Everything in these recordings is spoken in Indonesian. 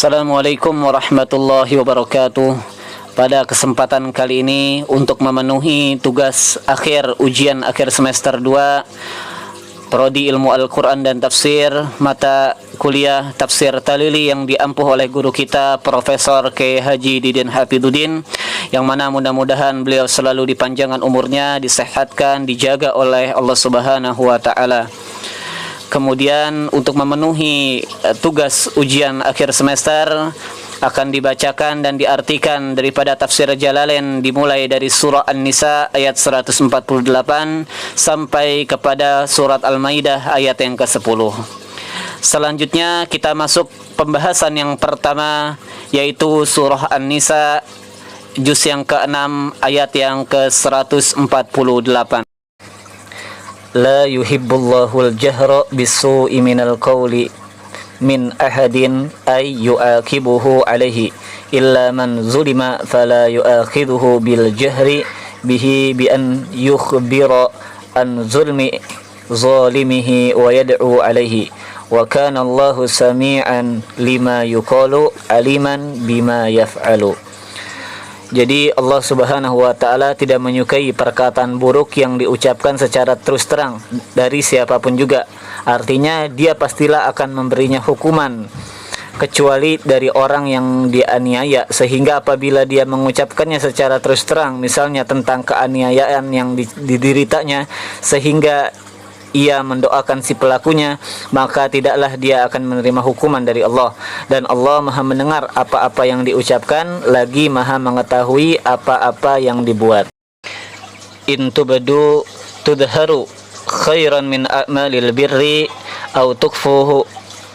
Assalamualaikum warahmatullahi wabarakatuh. Pada kesempatan kali ini untuk memenuhi tugas akhir ujian akhir semester 2 Prodi Ilmu Al-Quran dan Tafsir mata kuliah Tafsir Talili yang diampuh oleh guru kita Profesor K. Haji Didin Hafidzuddin, yang mana mudah-mudahan beliau selalu dipanjangkan umurnya, disehatkan, dijaga oleh Allah Subhanahu wa taala. Kemudian untuk memenuhi tugas ujian akhir semester akan dibacakan dan diartikan daripada tafsir Jalalain dimulai dari surah An-Nisa ayat 148 sampai kepada surat Al-Maidah ayat yang ke-10. Selanjutnya kita masuk pembahasan yang pertama, yaitu surah An-Nisa juz yang ke-6 ayat yang ke-148. La yuhibbullahul jahra bisu'i minal qawli min ahadin ay yu'aqibuhu alaihi illa man zulima fala yu'aqiduhu bil jahri bihi bi an yukhbira an zulmi zalimihi wa yad'u alaihi wa kana Allahu sami'an lima yuqalu aliman bima yaf'alu. Jadi Allah Subhanahu wa taala tidak menyukai perkataan buruk yang diucapkan secara terus terang dari siapapun juga. Artinya dia pastilah akan memberinya hukuman kecuali dari orang yang dianiaya, sehingga apabila dia mengucapkannya secara terus terang, misalnya tentang keaniayaan yang dideritanya, sehingga ia mendoakan si pelakunya, maka tidaklah dia akan menerima hukuman dari Allah. Dan Allah Maha mendengar apa-apa yang diucapkan, lagi Maha mengetahui apa-apa yang dibuat. In tubadu tudharu khairan min a'malil birri au tukfuhu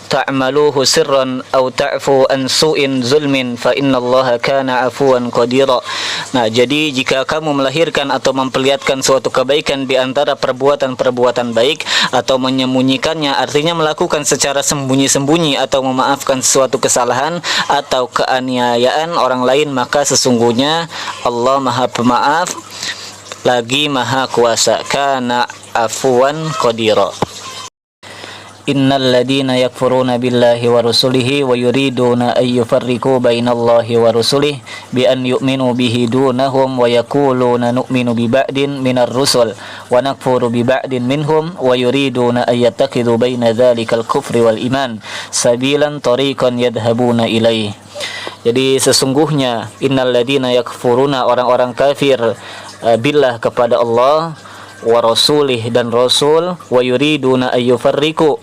ta'maluhu sirran au ta'fu an su'in zulmin fa innallaha kana afuwan qadira. Nah, jadi jika kamu melahirkan atau memperlihatkan suatu kebaikan di antara perbuatan-perbuatan baik atau menyembunyikannya, artinya melakukan secara sembunyi-sembunyi atau memaafkan suatu kesalahan atau keaniayaan orang lain, maka sesungguhnya Allah Maha Pemaaf lagi Maha Kuasa, kana afuwan qadira. Innal ladina yakfuruna billahi wa rusulihi wa yuriduna an yufarriqu bainallahi wa rusulihi bi an yu'minu bihi dunahum wa yaquluna nu'minu bi ba'din minar rusul wa nakfuru bi ba'din minhum wa yuriduna an yattakhidhu baina dzalikal kufri wal iman sabilan tariqan yadhhabuna ilaihi. Jadi sesungguhnya innal ladina yakfuruna, orang-orang kafir billah kepada Allah, wa rasulih dan rasul, wa yuriduna ayyufarriqu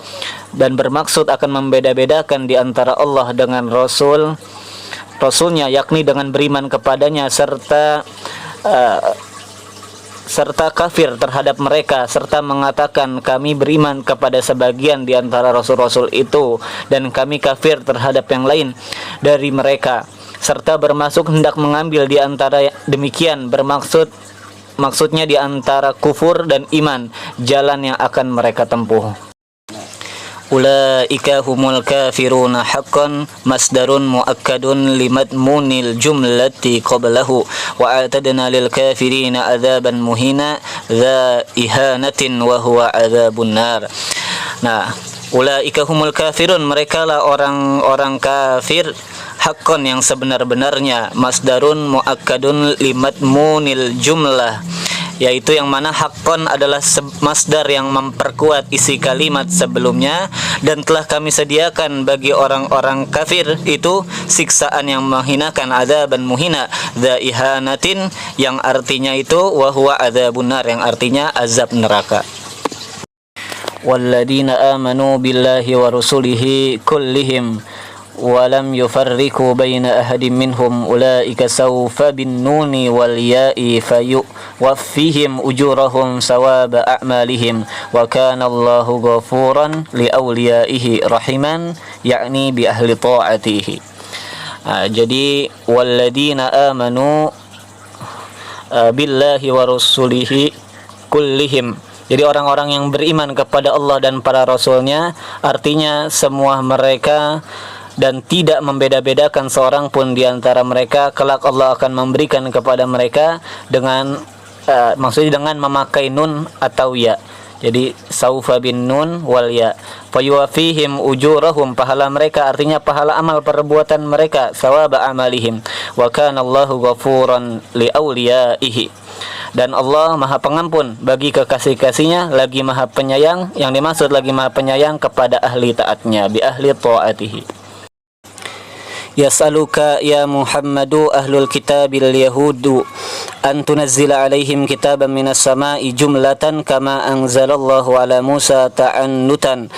dan bermaksud akan membeda-bedakan di antara Allah dengan rasulnya, yakni dengan beriman kepadanya serta kafir terhadap mereka, serta mengatakan kami beriman kepada sebagian di antara rasul-rasul itu dan kami kafir terhadap yang lain dari mereka, serta bermaksud hendak mengambil di antara demikian, maksudnya di antara kufur dan iman, jalan yang akan mereka tempuh. Ulaika humul kafiruna haqqan masdarun muakkadun limadmunil jumlati qablahu wa atadna lil kafirina adzaban muhina dza ihanatin wa huwa adzabun nar. Nah, ulaika humul kafirun, mereka lah orang-orang kafir, haqqan yang sebenar-benarnya, masdarun muakkadun limadmunil jumlah, yaitu yang mana haqqan adalah masdar yang memperkuat isi kalimat sebelumnya, dan telah kami sediakan bagi orang-orang kafir itu siksaan yang menghinakan, adzaban muhina, dza ihanatin yang artinya itu wa huwa adzabun nar yang artinya azab neraka. Walladzina amanu billahi wa rusulihi kullihim walam yufarriqu baina ahadin minhum ulaika sawfa bin nuni wal ya'i fayuwaffihim ujurahum sawaba a'malihim wa kana Allahu ghafuran li awliyaihi rahiman, yakni bi ahli ta'atihi. Jadi walladzina amanu billahi wa rasulihi kullihim, jadi orang-orang yang beriman kepada Allah dan para rasulnya, artinya semua mereka, dan tidak membeda-bedakan seorang pun di antara mereka, kelak Allah akan memberikan kepada mereka dengan maksudnya dengan memakai nun atau ya. Jadi saufa bin nun wal ya. Fayuwafihim ujurahum, pahala mereka artinya pahala amal perbuatan mereka, sawaba amalihim. Wa kana Allahu ghafuran li auliyaihi. Dan Allah Maha Pengampun bagi kekasih-kasihnya, lagi Maha Penyayang. Yang dimaksud lagi Maha Penyayang kepada ahli taatnya, bi ahli taatihi. Yas'aluka ya Muhammadu ahlul kitabil yahudu an tunazzila alaihim kitaban minas sama'i jumlatan kama anzalallahu ala Musa ta'annutan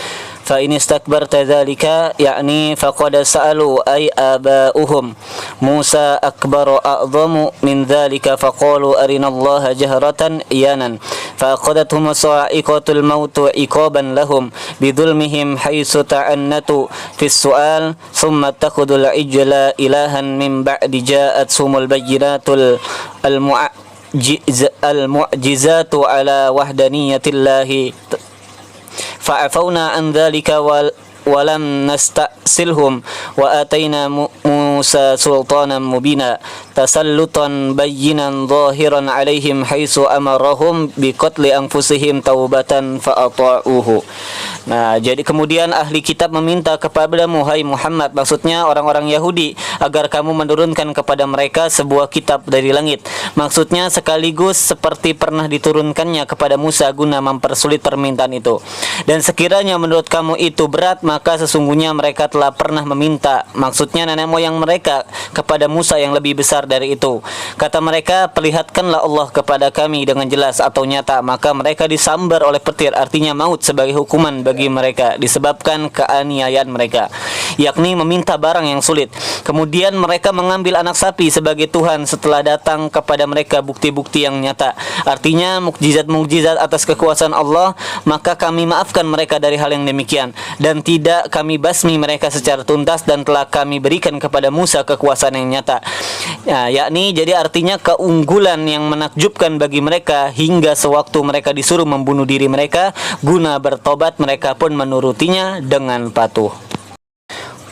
fa in istakbarta dzalika yakni faqad sa'alu ay aba'uhum Musa akbaru a'zamu min dzalika faqalu arinallaha jahratan iyanan faqadathum sa'iqatul mautu iqaban lahum bidzulmihim haitsu ta'annatu fis su'al thumma takhudul ijla ilahan min ba'di ja'at sumul bayyinatul al-mu'jizatu ala wahdaniyatillahi fa'afawna an dhalika walam nasta'silhum wa atayna Musa sultanan mubina tasallutan bayyinan zahiran alaihim haitsu amarahum biqatli anfusihim taubatan fa'ata'uhu. Nah, jadi kemudian ahli kitab meminta kepadamu, hai Muhammad, maksudnya orang-orang Yahudi, agar kamu menurunkan kepada mereka sebuah kitab dari langit. Maksudnya sekaligus seperti pernah diturunkannya kepada Musa guna mempersulit permintaan itu. Dan sekiranya menurut kamu itu berat, maka sesungguhnya mereka telah pernah meminta, maksudnya nenek moyang mereka, kepada Musa yang lebih besar dari itu. Kata mereka, perlihatkanlah Allah kepada kami dengan jelas atau nyata. Maka mereka disambar oleh petir, artinya maut sebagai hukuman bagi mereka disebabkan keaniayaan mereka, yakni meminta barang yang sulit. Kemudian mereka mengambil anak sapi sebagai Tuhan setelah datang kepada mereka bukti-bukti yang nyata, artinya mukjizat-mukjizat atas kekuasaan Allah. Maka kami maafkan mereka dari hal yang demikian, dan tidak kami basmi mereka secara tuntas, dan telah kami berikan kepada Musa kekuasaan yang nyata. Ya, yakni jadi artinya keunggulan yang menakjubkan bagi mereka, hingga sewaktu mereka disuruh membunuh diri mereka guna bertobat, mereka pun menurutinya dengan patuh.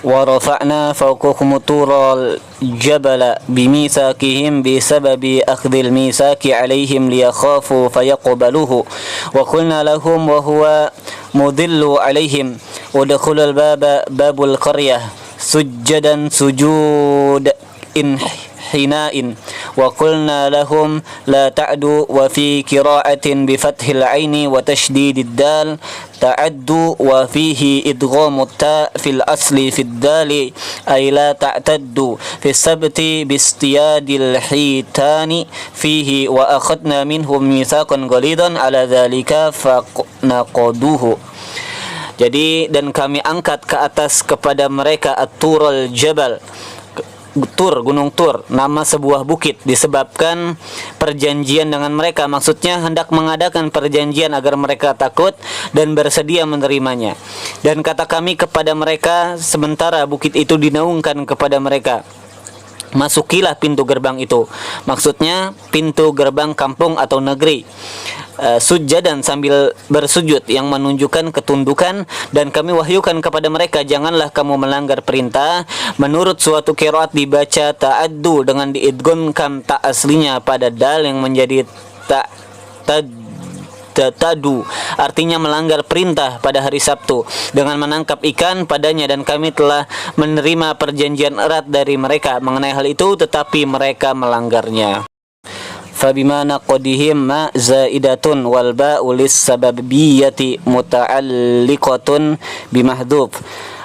Wa rafa'na fawqakum tural jabala bimitsaqihim bisababi akhdhil mitsaqi 'alaihim liyakhafu fayaqbaluhu wa qulna lahum wa huwa mudillu 'alaihim udkhulul baba babul qaryah sujjadan sujud hina'in wa qulna lahum la ta'du wa fi qira'atin bi fathil 'aini wa tashdidid dal ta'addu wa fihi idghamut ta fil asli fid dali ay la ta'taddu fi sabti bi istiyadil hitani fihi wa akhadna minhum mitsaqan ghalidan ala dzalika faqnaquduhu. Jadi dan kami angkat ke atas kepada mereka at-tural jabal, Tur, gunung Tur, nama sebuah bukit, disebabkan perjanjian dengan mereka. Maksudnya hendak mengadakan perjanjian agar mereka takut dan bersedia menerimanya. Dan kata kami kepada mereka sementara bukit itu dinaungkan kepada mereka, masukilah pintu gerbang itu. Maksudnya pintu gerbang kampung atau negeri. Sujjadan sambil bersujud yang menunjukkan ketundukan, dan kami wahyukan kepada mereka, janganlah kamu melanggar perintah. Menurut suatu qiraat dibaca ta'addu dengan diidghamkan tak aslinya pada dal yang menjadi tadu, artinya melanggar perintah pada hari Sabtu dengan menangkap ikan padanya, dan kami telah menerima perjanjian erat dari mereka mengenai hal itu, tetapi mereka melanggarnya. Fabima naqdihim ma zaidatun wal ba'u lis-sababiyyati muta'alliqatun bimahdhuf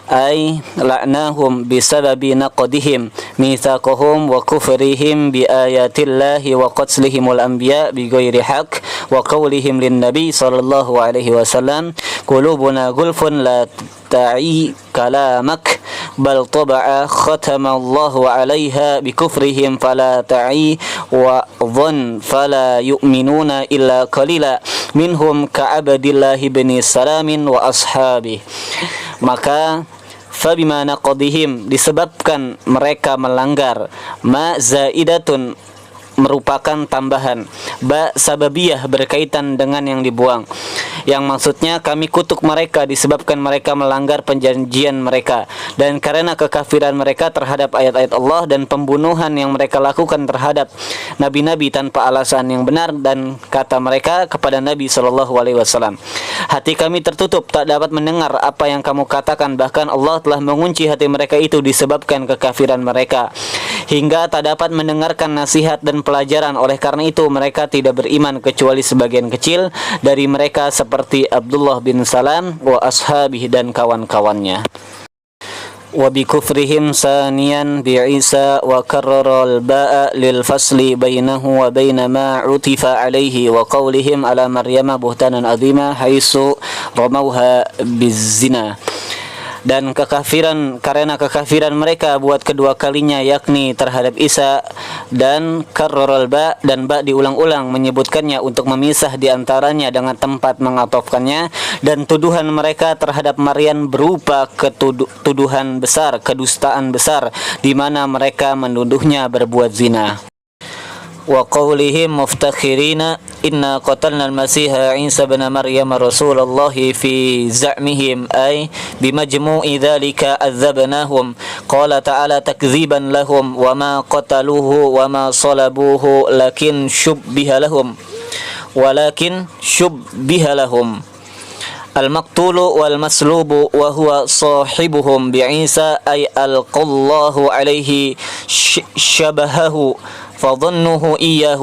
ay la'nahum bisababi naqdihim mitsaqahum wa kufrihim bi ayatillahi wa qatlihimul anbiya bighairi haqq wa qawlihim lin nabi sallallahu alaihi wasallam qulubuna gulfun la ta'i kalamak bal taba'a khatamallahu 'alaiha bikufrihim fala ta'i wa dhann fala yu'minuna illa qalila minhum ka'abdillah bin salamin wa ashabi. Maka fabima naqdihim, disebabkan mereka melanggar, ma zaidatun merupakan tambahan. Ba sababiyah berkaitan dengan yang dibuang, yang maksudnya kami kutuk mereka disebabkan mereka melanggar perjanjian mereka, dan karena kekafiran mereka terhadap ayat-ayat Allah dan pembunuhan yang mereka lakukan terhadap nabi-nabi tanpa alasan yang benar, dan kata mereka kepada Nabi SAW, hati kami tertutup tak dapat mendengar apa yang kamu katakan, bahkan Allah telah mengunci hati mereka itu disebabkan kekafiran mereka, hingga tak dapat mendengarkan nasihat dan pelajaran. Oleh karena itu mereka tidak beriman kecuali sebagian kecil dari mereka seperti Abdullah bin Salam wa ashabihi dan kawan-kawannya. Wa bi kufrihim saniyan bi Isa wa karrara al-ba'a lil fasli bainahu wa baina ma utifa alaihi wa qawlihim ala Maryama buhtanan azima haitsu ramauha bizina. Dan kekafiran, karena kekafiran mereka buat kedua kalinya, yakni terhadap Isa, dan karroral ba, dan ba diulang-ulang menyebutkannya untuk memisah di antaranya dengan tempat mengatofkannya, dan tuduhan mereka terhadap Maryam berupa tuduhan besar, kedustaan besar, di mana mereka menuduhnya berbuat zina. Wa qawlihim muftakhirina inna qatalna al-masiha Isa bin Maryam Rasulullah fi za'mihim ay bimajmu'i dhalika adzabnahum qala ta'ala takdziban lahum wa ma qataluhu wa ma salabuhu lakin shubbiha lahum al-maqtulu wal maslubu wa huwa sahibuhum bi Isa ay alqallahu alaihi syabahahu فظنه إياه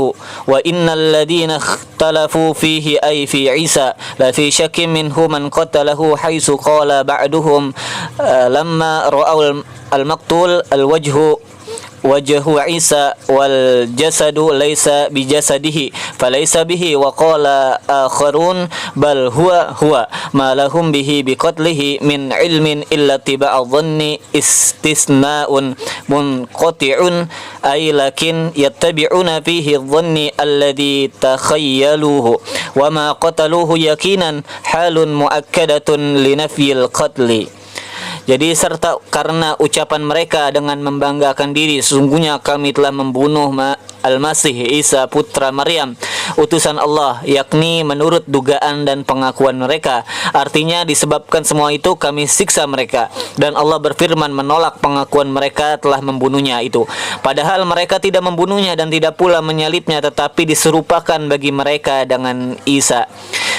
وإن الذين اختلفوا فيه أي في عيسى لفي شك منه من قتله حيث قال بعدهم لما رأوا المقتول الوجه وجه عيسى والجسد ليس بجسده فليس به وقال آخرون بل هو ما لهم به بقتله من علم إلا اتباع الظن استثناء منقطع أي لكن يتبعون فيه الظن الذي تخيلوه وما قتلوه يقينا حال مؤكدة لنفي القتل. Jadi serta karena ucapan mereka dengan membanggakan diri, sesungguhnya kami telah membunuh Al-Masih Isa putra Maryam, utusan Allah, yakni menurut dugaan dan pengakuan mereka. Artinya disebabkan semua itu kami siksa mereka, dan Allah berfirman menolak pengakuan mereka telah membunuhnya itu. Padahal mereka tidak membunuhnya dan tidak pula menyalibnya, tetapi diserupakan bagi mereka dengan Isa.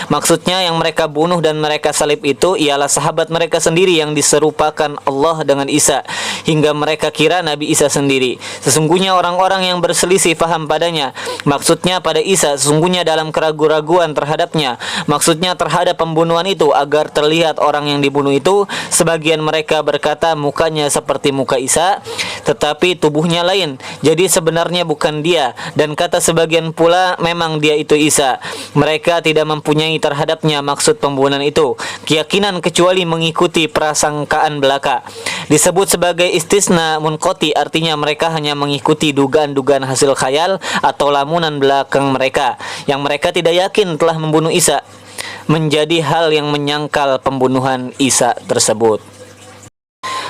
Maksudnya yang mereka bunuh dan mereka salib itu ialah sahabat mereka sendiri yang diserupakan Allah dengan Isa, hingga mereka kira Nabi Isa sendiri. Sesungguhnya orang-orang yang berselisih faham padanya, maksudnya pada Isa, sesungguhnya dalam keraguan-raguan terhadapnya, maksudnya terhadap pembunuhan itu, agar terlihat orang yang dibunuh itu, sebagian mereka berkata mukanya seperti muka Isa, tetapi tubuhnya lain, jadi sebenarnya bukan dia, dan kata sebagian pula memang dia itu Isa. Mereka tidak mempunyai terhadapnya maksud pembunuhan itu keyakinan kecuali mengikuti prasangkaan belaka. Disebut sebagai istisna munqati, artinya mereka hanya mengikuti dugaan-dugaan hasil khayal atau lamunan belakang mereka, yang mereka tidak yakin telah membunuh Isa, menjadi hal yang menyangkal pembunuhan Isa tersebut.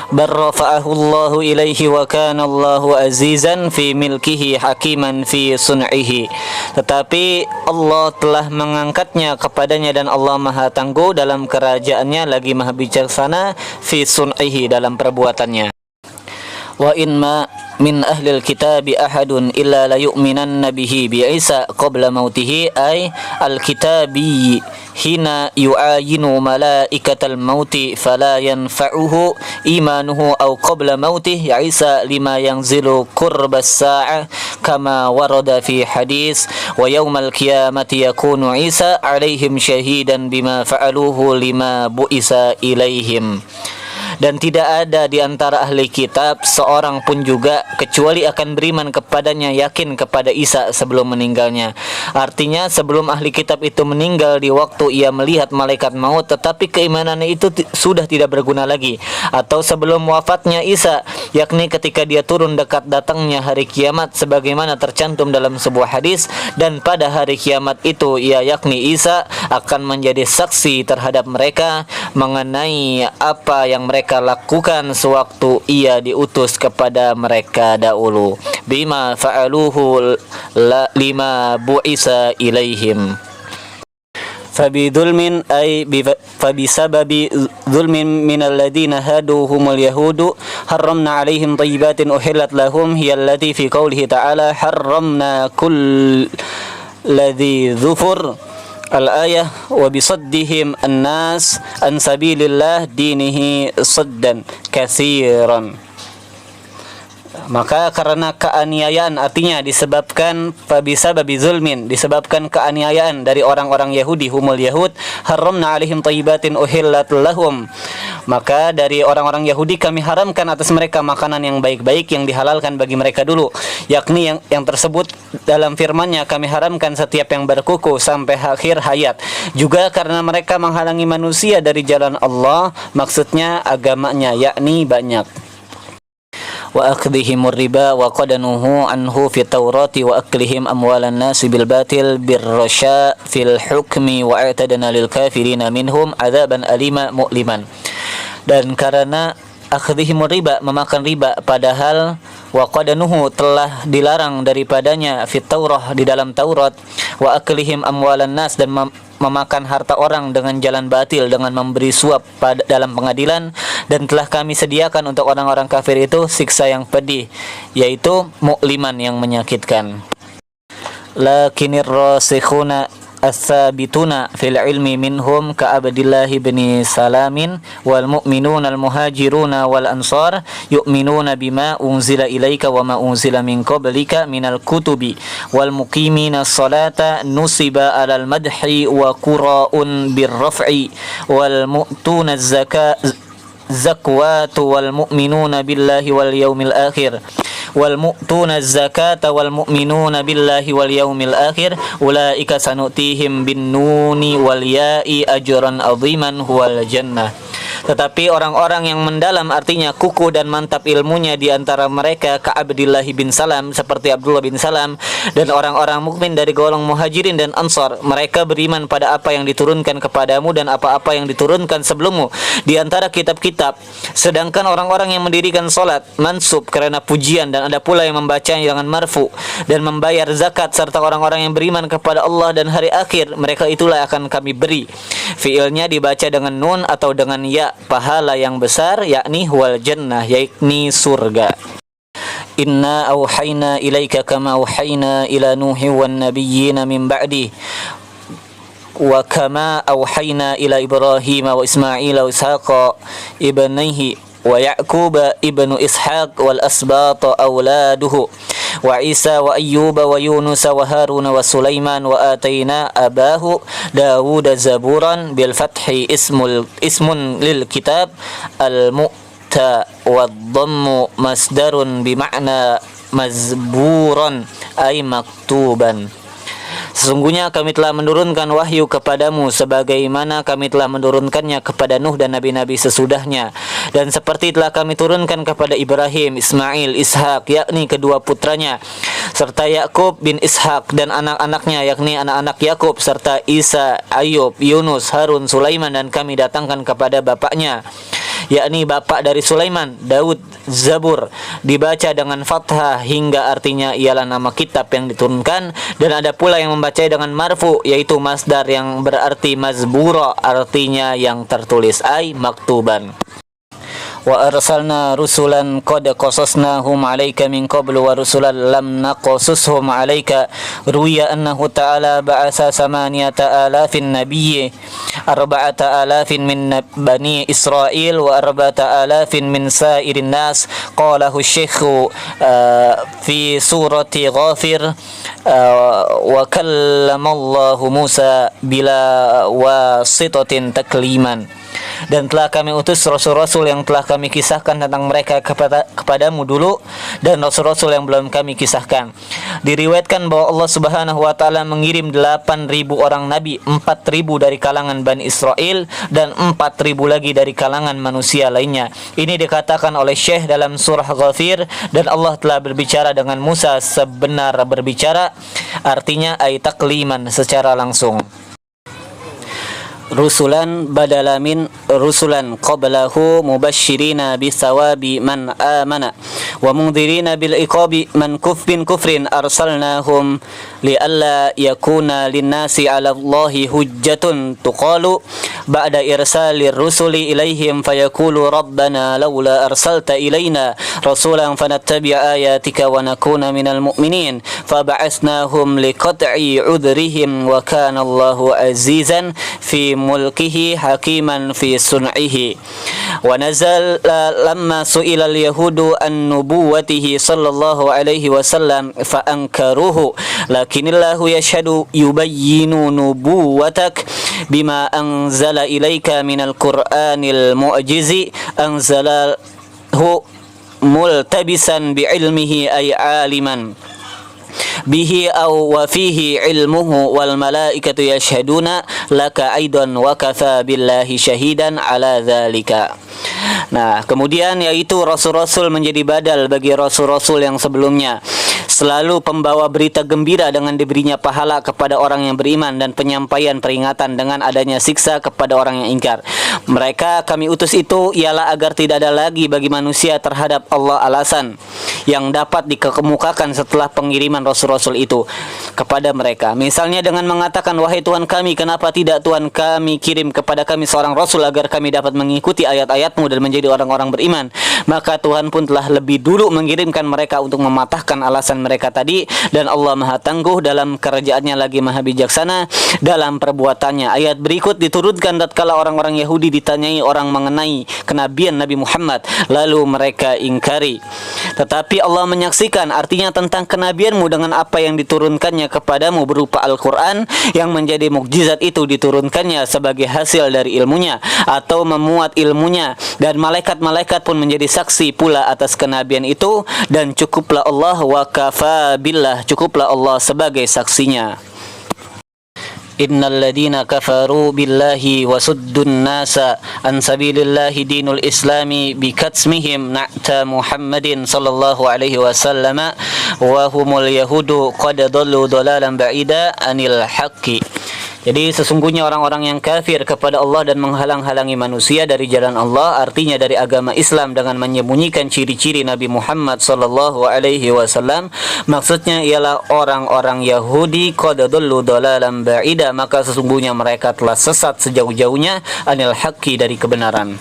Barrafa'ahu Allahu ilaihi wa kana Allahu azizan fi milkihi hakiman fi sun'ihi. Tetapi Allah telah mengangkatnya kepadanya dan Allah Maha Tangguh dalam kerajaannya, lagi Maha bijaksana fi sun'ihi dalam perbuatannya. Wa in ma min ahlil kitabi ahadun illa la yu'minanna bihi bi Isa qabla mautihi ay al-kitabi hina yu'ayinu malaikatal mauti fala yanfa'uhu imanuhu aw qabla mautihi Isa lima yanzilu qurbas sa'ah kama warada fi hadis wa yawmal qiyamati yakunu Isa alaihim syahidan bima fa'aluhu lima bu'isa ilaihim. Dan tidak ada di antara ahli kitab seorang pun juga kecuali akan beriman kepadanya, yakin kepada Isa sebelum meninggalnya. Artinya sebelum ahli kitab itu meninggal di waktu ia melihat malaikat maut, tetapi keimanannya itu sudah tidak berguna lagi, atau sebelum wafatnya Isa yakni ketika dia turun dekat datangnya hari kiamat sebagaimana tercantum dalam sebuah hadis, dan pada hari kiamat itu ia yakni Isa akan menjadi saksi terhadap mereka mengenai apa yang mereka lakukan sewaktu ia diutus kepada mereka dahulu, bima fa'aluhu lima bu'isa ilaihim. فبظلم أي فبسبب ظلم من الذين هادوا هم اليهود حرمنا عليهم طيبات أحلت لهم هي التي في قوله تعالى حرمنا كل ذي ظفر الآية وبصدهم الناس عن سبيل الله دينه صدا كثيرا. Maka karena keaniayaan, artinya disebabkan fabisababi zulmin, disebabkan keaniayaan dari orang-orang Yahudi, humul Yahud, haramna alaihim thayyibatin uhillat lahum. Maka dari orang-orang Yahudi kami haramkan atas mereka makanan yang baik-baik yang dihalalkan bagi mereka dulu, yakni yang tersebut dalam firman-Nya, kami haramkan setiap yang berkuku sampai akhir hayat. Juga karena mereka menghalangi manusia dari jalan Allah, maksudnya agamanya, yakni banyak. Wa akhdhihimur riba wa qadanuhu anhu fi Taurati wa aklihim amwalan nasi bil batil birrasya fil hukmi wa i'tadna lil kafirina minhum adzaban alima mu'liman. Dan karena akhdhihimur riba, memakan riba, padahal wa qadanuhu telah dilarang daripadanya fit Taurah, di dalam Taurat, wa aklihim amwalan nas, dan memakan harta orang dengan jalan batil dengan memberi suap dalam pengadilan, dan telah kami sediakan untuk orang-orang kafir itu siksa yang pedih, yaitu mu'liman, yang menyakitkan. Lakinir rasikhuna as-sabituna fil ilmi minhum ka Abdillah bin Salamin wal mu'minuna al muhajiruna wal ansar yu'minuna bima unzila ilaika wa ma unzila min qablika minal kutubi wal muqimina as-salata nusiba alal madhi wa qura'un birraf'i wal mu'tuna az-zakawatu wal mu'minuna billahi wal yawmil akhir wal mu'tuna az-zakata wal mu'minuna billahi wal yawmil akhir ulaika sanutihim bin nuni wal ya'i ajran 'aziman huwal jannah. Tetapi orang-orang yang mendalam, artinya kukuh dan mantap ilmunya di antara mereka ka Abdillah bin Salam, seperti Abdullah bin Salam, dan orang-orang mukmin dari golongan muhajirin dan ansar, mereka beriman pada apa yang diturunkan kepadamu dan apa-apa yang diturunkan sebelummu di antara kitab-kitab. Sedangkan orang-orang yang mendirikan salat mansub karena pujian, dan ada pula yang membacanya dengan marfu, dan membayar zakat, serta orang-orang yang beriman kepada Allah dan hari akhir, mereka itulah akan kami beri. Fiilnya dibaca dengan nun atau dengan ya, pahala yang besar, yakni huwal jannah, yakni surga. Inna auhayna ilaika kama auhayna ila nuhi wan nabiyyina min ba'di wa kama auhayna ila Ibrahim wa Ismail wa Ishaqa ibnaihi wa Ya'qub ibnu Ishaq wal asbat auladuhu wa Isa wa Ayyub wa Yunus wa Harun wa Sulaiman wa atayna abahu Dawud zaburan bil fathi ismun lil kitab al mu'ta wa dhammu masdarun bima'na mazburan ay maktuban. Sesungguhnya kami telah menurunkan wahyu kepadamu sebagaimana kami telah menurunkannya kepada Nuh dan nabi-nabi sesudahnya, dan seperti telah kami turunkan kepada Ibrahim, Ismail, Ishak, yakni kedua putranya, serta Yakub bin Ishak dan anak-anaknya, yakni anak-anak Yakub, serta Isa, Ayub, Yunus, Harun, Sulaiman, dan kami datangkan kepada bapaknya, yakni bapak dari Sulaiman, Daud, Zabur, dibaca dengan fathah hingga artinya ialah nama kitab yang diturunkan, dan ada pula yang membacanya dengan marfu, yaitu masdar yang berarti mazbura, artinya yang tertulis, ay maktuban. Wa arsalna rusulan qad qasasnahum 'alaika min qablu wa rusulan lam naqasushum 'alaika ruwiya annahu ta'ala ba'atha 8,000 nabiyyi 4,000 min bani Israil wa 4,000 min sa'irin nas qalahu asy-syekh fi surati Ghafir wa kallamallahu Musa bila wasitatin takliman. dan telah kami utus rasul-rasul yang telah kami kisahkan tentang mereka kepadamu dulu, dan rasul-rasul yang belum kami kisahkan. Diriwayatkan bahwa Allah Subhanahu wa taala mengirim 8.000 orang nabi, 4.000 dari kalangan Bani Israel dan 4.000 lagi dari kalangan manusia lainnya. Ini dikatakan oleh Syekh dalam surah Ghafir, dan Allah telah berbicara dengan Musa sebenar berbicara, artinya ay takliman, secara langsung. Rusulan badala min rusulan qablahu mubashshirina bisawabi man amana wa mundhirina bil iqabi man kufrin arsalnahum lialla yakuna linnasi 'ala Allahi hujjatun tuqalu ba'da irsalir rusuli ilaihim fayaqulu rabbana laula arsalta ilaina rasulan fanattabi'a ayatika wa nakuna minal mu'minin faba'atsnahum liqat'i 'udhrihim wa kana Allahu 'azizan fi mulkihi hakiman fi sun'ihi. Wa nazal lamma su'ila al-yahudu an nubuwatihi sallallahu alaihi wasallam fa ankaruhu lakinillahu yashhadu yubayyinu nubuwatak bima anzala ilaika minal qur'anil mu'jizi anzalahu multabisan bi'ilmihi ay aliman bihi aw wa fihi ilmuhu wal malaikatu yashhaduna laka aidan wa kafa billahi syahidan ala dzalika. Nah, kemudian yaitu rasul-rasul menjadi badal bagi rasul-rasul yang sebelumnya, selalu pembawa berita gembira dengan diberinya pahala kepada orang yang beriman dan penyampaian peringatan dengan adanya siksa kepada orang yang ingkar. Mereka kami utus itu ialah agar tidak ada lagi bagi manusia terhadap Allah alasan yang dapat dikemukakan setelah pengiriman rasul-rasul itu kepada mereka. Misalnya dengan mengatakan, wahai Tuhan kami, kenapa tidak Tuhan kami kirim kepada kami seorang rasul agar kami dapat mengikuti ayat-ayat-Mu dan menjadi orang-orang beriman. Maka Tuhan pun telah lebih dulu mengirimkan mereka untuk mematahkan alasan mereka tadi, dan Allah Maha Tangguh dalam kerajaannya lagi Maha Bijaksana dalam perbuatannya. Ayat berikut diturunkan tatkala orang-orang Yahudi ditanyai orang mengenai kenabian Nabi Muhammad, lalu mereka ingkari. Tetapi Allah menyaksikan, artinya tentang kenabianmu dengan apa yang diturunkannya kepadamu berupa Al-Quran, yang menjadi mukjizat itu diturunkannya sebagai hasil dari ilmunya atau memuat ilmunya, dan malaikat-malaikat pun menjadi saksi pula atas kenabian itu, dan cukuplah Allah wa kafa billah, cukuplah Allah sebagai saksinya. Innal ladina kafaru billahi wa suddun nasa an sabilillahi dinul islami bikatsmihim na'ta Muhammadin sallallahu alaihi wasallam wa humul yahudu qad dallu dalalan ba'ida anil haqqi. Jadi sesungguhnya orang-orang yang kafir kepada Allah dan menghalang-halangi manusia dari jalan Allah, artinya dari agama Islam, dengan menyembunyikan ciri-ciri Nabi Muhammad sallallahu alaihi wasallam, maksudnya ialah orang-orang Yahudi qad dallu dalalan ba'ida, maka sesungguhnya mereka telah sesat sejauh-jauhnya anil haqqi, dari kebenaran.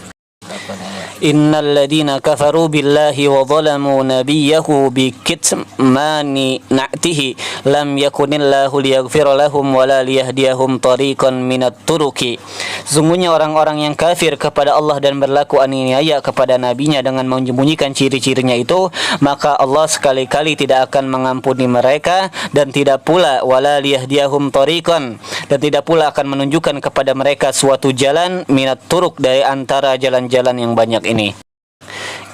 Innal ladina kafaru billahi wa zalamu nabiyahu bikitmani na'tihi lam yakunillahu liyaghfira lahum wala liyahdiyahum tariqan minat turuki. Sesungguhnya orang-orang yang kafir kepada Allah dan berlaku aniaya kepada nabinya dengan menyembunyikan ciri-cirinya itu, maka Allah sekali-kali tidak akan mengampuni mereka, dan tidak pula wala liyahdiyahum tariqan, dan tidak pula akan menunjukkan kepada mereka suatu jalan minat turuk, dari antara jalan-jalan yang banyak ini.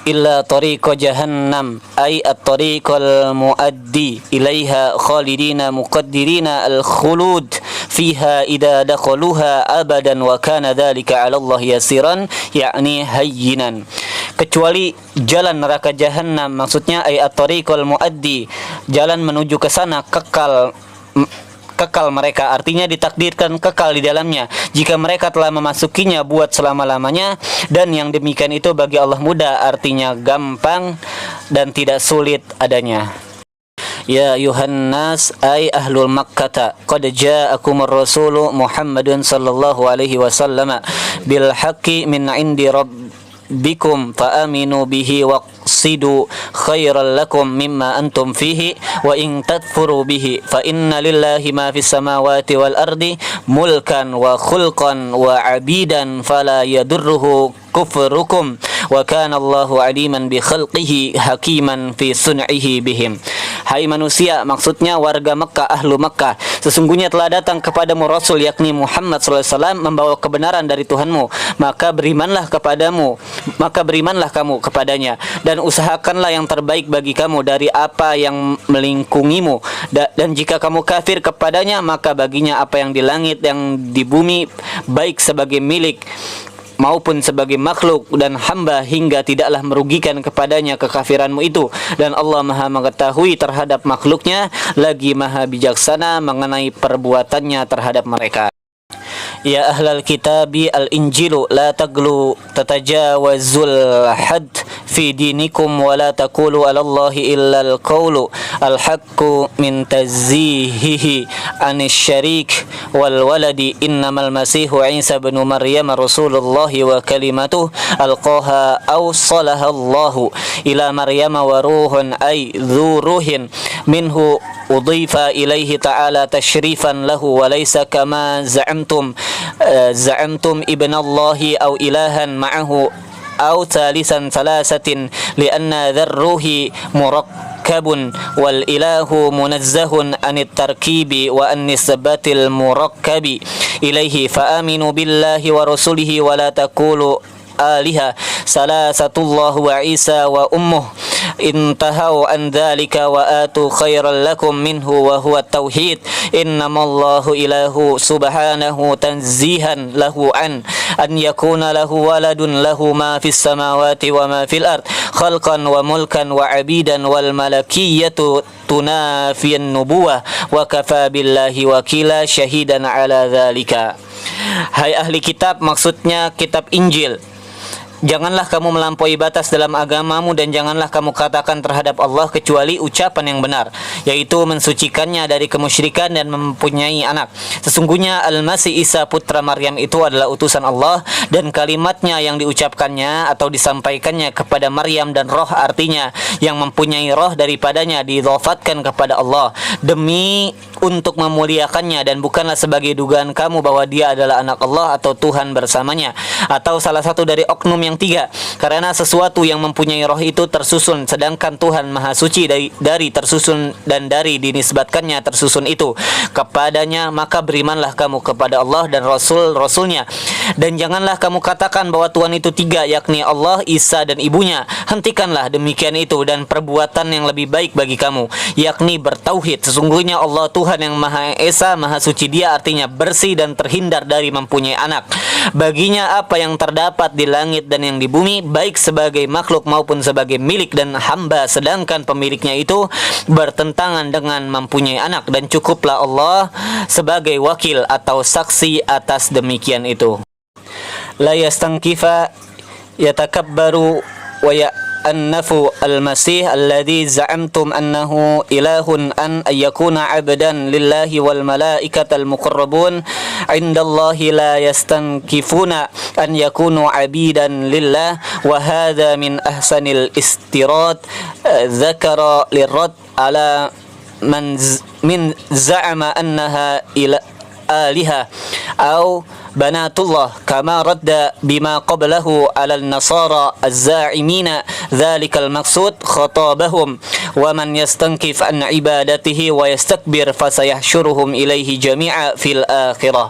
Illa tariqa jahannam ay at-tariqal muaddi ilaiha khalidina muqaddirina al-khulud fiha idza dakhaluha abadan wa kana dzalika 'ala Allah yasiran, yakni hayyinan. Kecuali jalan neraka jahannam, maksudnya ay at-tariqal muaddi, jalan menuju ke sana kekal mereka, artinya ditakdirkan kekal di dalamnya jika mereka telah memasukinya buat selama-lamanya, dan yang demikian itu bagi Allah mudah, artinya gampang dan tidak sulit adanya. Ya ayuhan nas ay ahlul makkata qad ja'akumur rasulu Muhammadun sallallahu alaihi wasallam bil haqqi min indi rabbikum fa aminu bihi waqsidu khairan lakum mimma antum fihi wa in tadfuru bihi fa inna lillahi ma fis samawati wal ardi mulkan wa khulqan wa abidan fala yadurruhu kufrukum wa kana Allahu aliman bi khalqihi hakiman fi sun'ihi bihim. Hai manusia, maksudnya warga Mekah, ahlu Mekah, Sesungguhnya telah datang kepadamu Rasul yakni Muhammad sallallahu alaihi wasallam membawa kebenaran dari Tuhanmu, maka berimanlah kamu kepadanya dan usahakanlah yang terbaik bagi kamu dari apa yang melingkungimu, dan jika kamu kafir kepadanya maka baginya apa yang di langit yang di bumi, baik sebagai milik maupun sebagai makhluk dan hamba, hingga tidaklah merugikan kepadanya kekafiranmu itu, dan Allah Maha mengetahui terhadap makhluknya lagi Maha bijaksana mengenai perbuatannya terhadap mereka. Ya ahlal kitabi al-injilu la taglu tatajawazul had fi dinikum wa la taqulu ala Allahi illa al-qawlu al-haqqu min tazihihi anis syarik wal waladi innamal masihu Isa bin Maryam rasulullahi wa kalimatuh alqaha awsalaha Allahu ila Maryam wa ruhun ay dhu ruhin minhu udifa ilaihi ta'ala tashrifan lahu wa laysa kama za'amtum ibn Allahi aw ilahan ma'ahu aw thalisan thalathatin lianna dharruhi murakkabun wal ilahu munazzahun anit tarkibi wa an nisbatil murakkabi ilaihi fa aminu billahi wa rasulihi wa la taqulu aliha salasatullah wa Isa wa ummuh intahau an dhalika wa atu khairan lakum minhu wa huwa tauhid innamallahu ilahu subhanahu tanzihan lahu an yakuna lahu waladun lahu ma fis samawati wa ma fil ard khalqan wa mulkan wa abidan wal malakiyatu tunafiyan nubuwah wa kafa billahi wakila syahidan ala dhalika. Hai ahli kitab, maksudnya kitab Injil, janganlah kamu melampaui batas dalam agamamu dan janganlah kamu katakan terhadap Allah kecuali ucapan yang benar, yaitu mensucikannya dari kemusyrikan dan mempunyai anak. Sesungguhnya Al-Masih Isa putra Maryam itu adalah utusan Allah, dan kalimatnya yang diucapkannya atau disampaikannya kepada Maryam, dan roh artinya yang mempunyai roh daripadanya didhafatkan kepada Allah demi untuk memuliakannya, dan bukanlah sebagai dugaan kamu bahwa dia adalah anak Allah atau Tuhan bersamanya atau salah satu dari oknum yang tiga, karena sesuatu yang mempunyai roh itu tersusun, sedangkan Tuhan Maha Suci dari tersusun dan dari dinisbatkannya tersusun itu kepadanya, maka berimanlah kamu kepada Allah dan Rasul-Rasulnya, dan janganlah kamu katakan bahwa Tuhan itu tiga, yakni Allah, Isa, dan ibunya. Hentikanlah demikian itu dan perbuatan yang lebih baik bagi kamu, yakni bertauhid. Sesungguhnya Allah Tuhan yang Maha Esa, Maha Suci, Dia artinya bersih dan terhindar dari mempunyai anak. Baginya apa yang terdapat di langit dan yang di bumi, baik sebagai makhluk maupun sebagai milik dan hamba, sedangkan pemiliknya itu bertentangan dengan mempunyai anak, dan cukuplah Allah sebagai wakil atau saksi atas demikian itu. La yastankifa yatakabbaru wa ya'annafu al-masih alladhi za'amtum annahu ilahun an yakuna 'abdan lillahi wal malaikatal muqarrabun 'indallahi la yastankifuna an yakunu 'abidan lillah wa hadha min ahsanil istirad dzakara lirad ala man min za'ama annaha aliha aw banatullah kama radda bima qablahu ala al-nasara az-za'imina dhalikal maqsud khatabahum wa man yastankif an ibadatihi wa yastakbir fasayahsyuruhum ilaihi jami'a fil akhirah.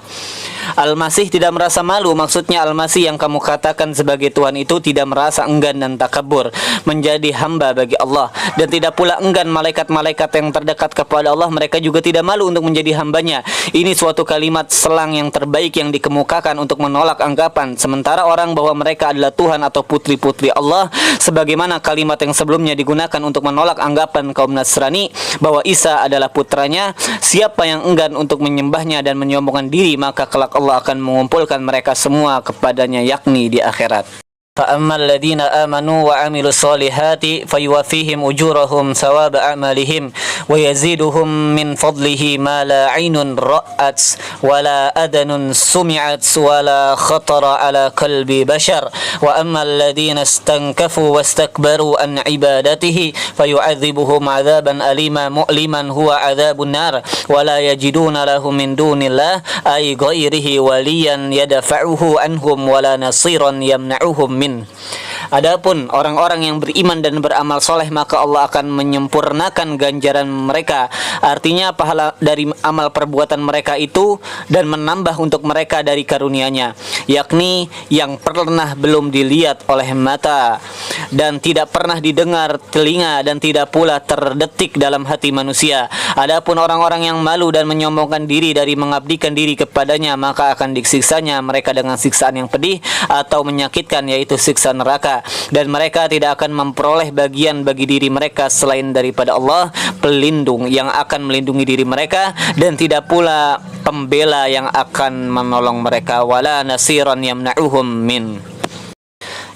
Al-Masih tidak merasa malu, maksudnya Al-Masih yang kamu katakan sebagai Tuhan itu tidak merasa enggan dan takabur menjadi hamba bagi Allah, dan tidak pula enggan malaikat-malaikat yang terdekat kepada Allah, mereka juga tidak malu untuk menjadi hambanya. Ini suatu kalimat selang yang terbaik yang dikemukakan untuk menolak anggapan sementara orang bahwa mereka adalah Tuhan atau putri-putri Allah, sebagaimana kalimat yang sebelumnya digunakan untuk menolak anggapan kaum Nasrani bahwa Isa adalah putranya. Siapa yang enggan untuk menyembahnya dan menyombongkan diri, maka kelak Allah akan mengumpulkan mereka semua kepadanya, yakni di akhirat. فَأَمَّا الَّذِينَ آمَنُوا وَعَمِلُوا الصَّالِحَاتِ فَيُوَفِّيهِمْ أُجُورَهُمْ ثَوَابَ أَعْمَالِهِمْ وَيَزِيدُهُمْ مِنْ فَضْلِهِ مَا لَا عَيْنٌ رَأَتْ وَلَا أَذُنٌ سُمِعَتْ وَلَا خَطَرَ عَلَى قَلْبِ بَشَرٍ وَأَمَّا الَّذِينَ اسْتَنكَفُوا وَاسْتَكْبَرُوا عَنْ عِبَادَتِهِ فَيُعَذِّبُهُمْ عَذَابًا أَلِيمًا مُؤْلِمًا هُوَ عَذَابُ النَّارِ وَلَا يَجِدُونَ لَهُ مِنْ دُونِ اللَّهِ أَيْ غَيْرِهِ وَلِيًّا يَدْفَعُهُ عَنْهُمْ وَلَا نَصِيرًا يَمْنَعُهُمْ min. Adapun orang-orang yang beriman dan beramal soleh, maka Allah akan menyempurnakan ganjaran mereka, artinya pahala dari amal perbuatan mereka itu, dan menambah untuk mereka dari karunia-Nya, yakni yang pernah belum dilihat oleh mata dan tidak pernah didengar telinga dan tidak pula terdetik dalam hati manusia. Adapun orang-orang yang malu dan menyombongkan diri dari mengabdikan diri kepadanya, maka akan disiksanya mereka dengan siksaan yang pedih atau menyakitkan, yaitu siksa neraka, dan mereka tidak akan memperoleh bagian bagi diri mereka selain daripada Allah pelindung yang akan melindungi diri mereka, dan tidak pula pembela yang akan menolong mereka, wala nasiran yamna'uhum min.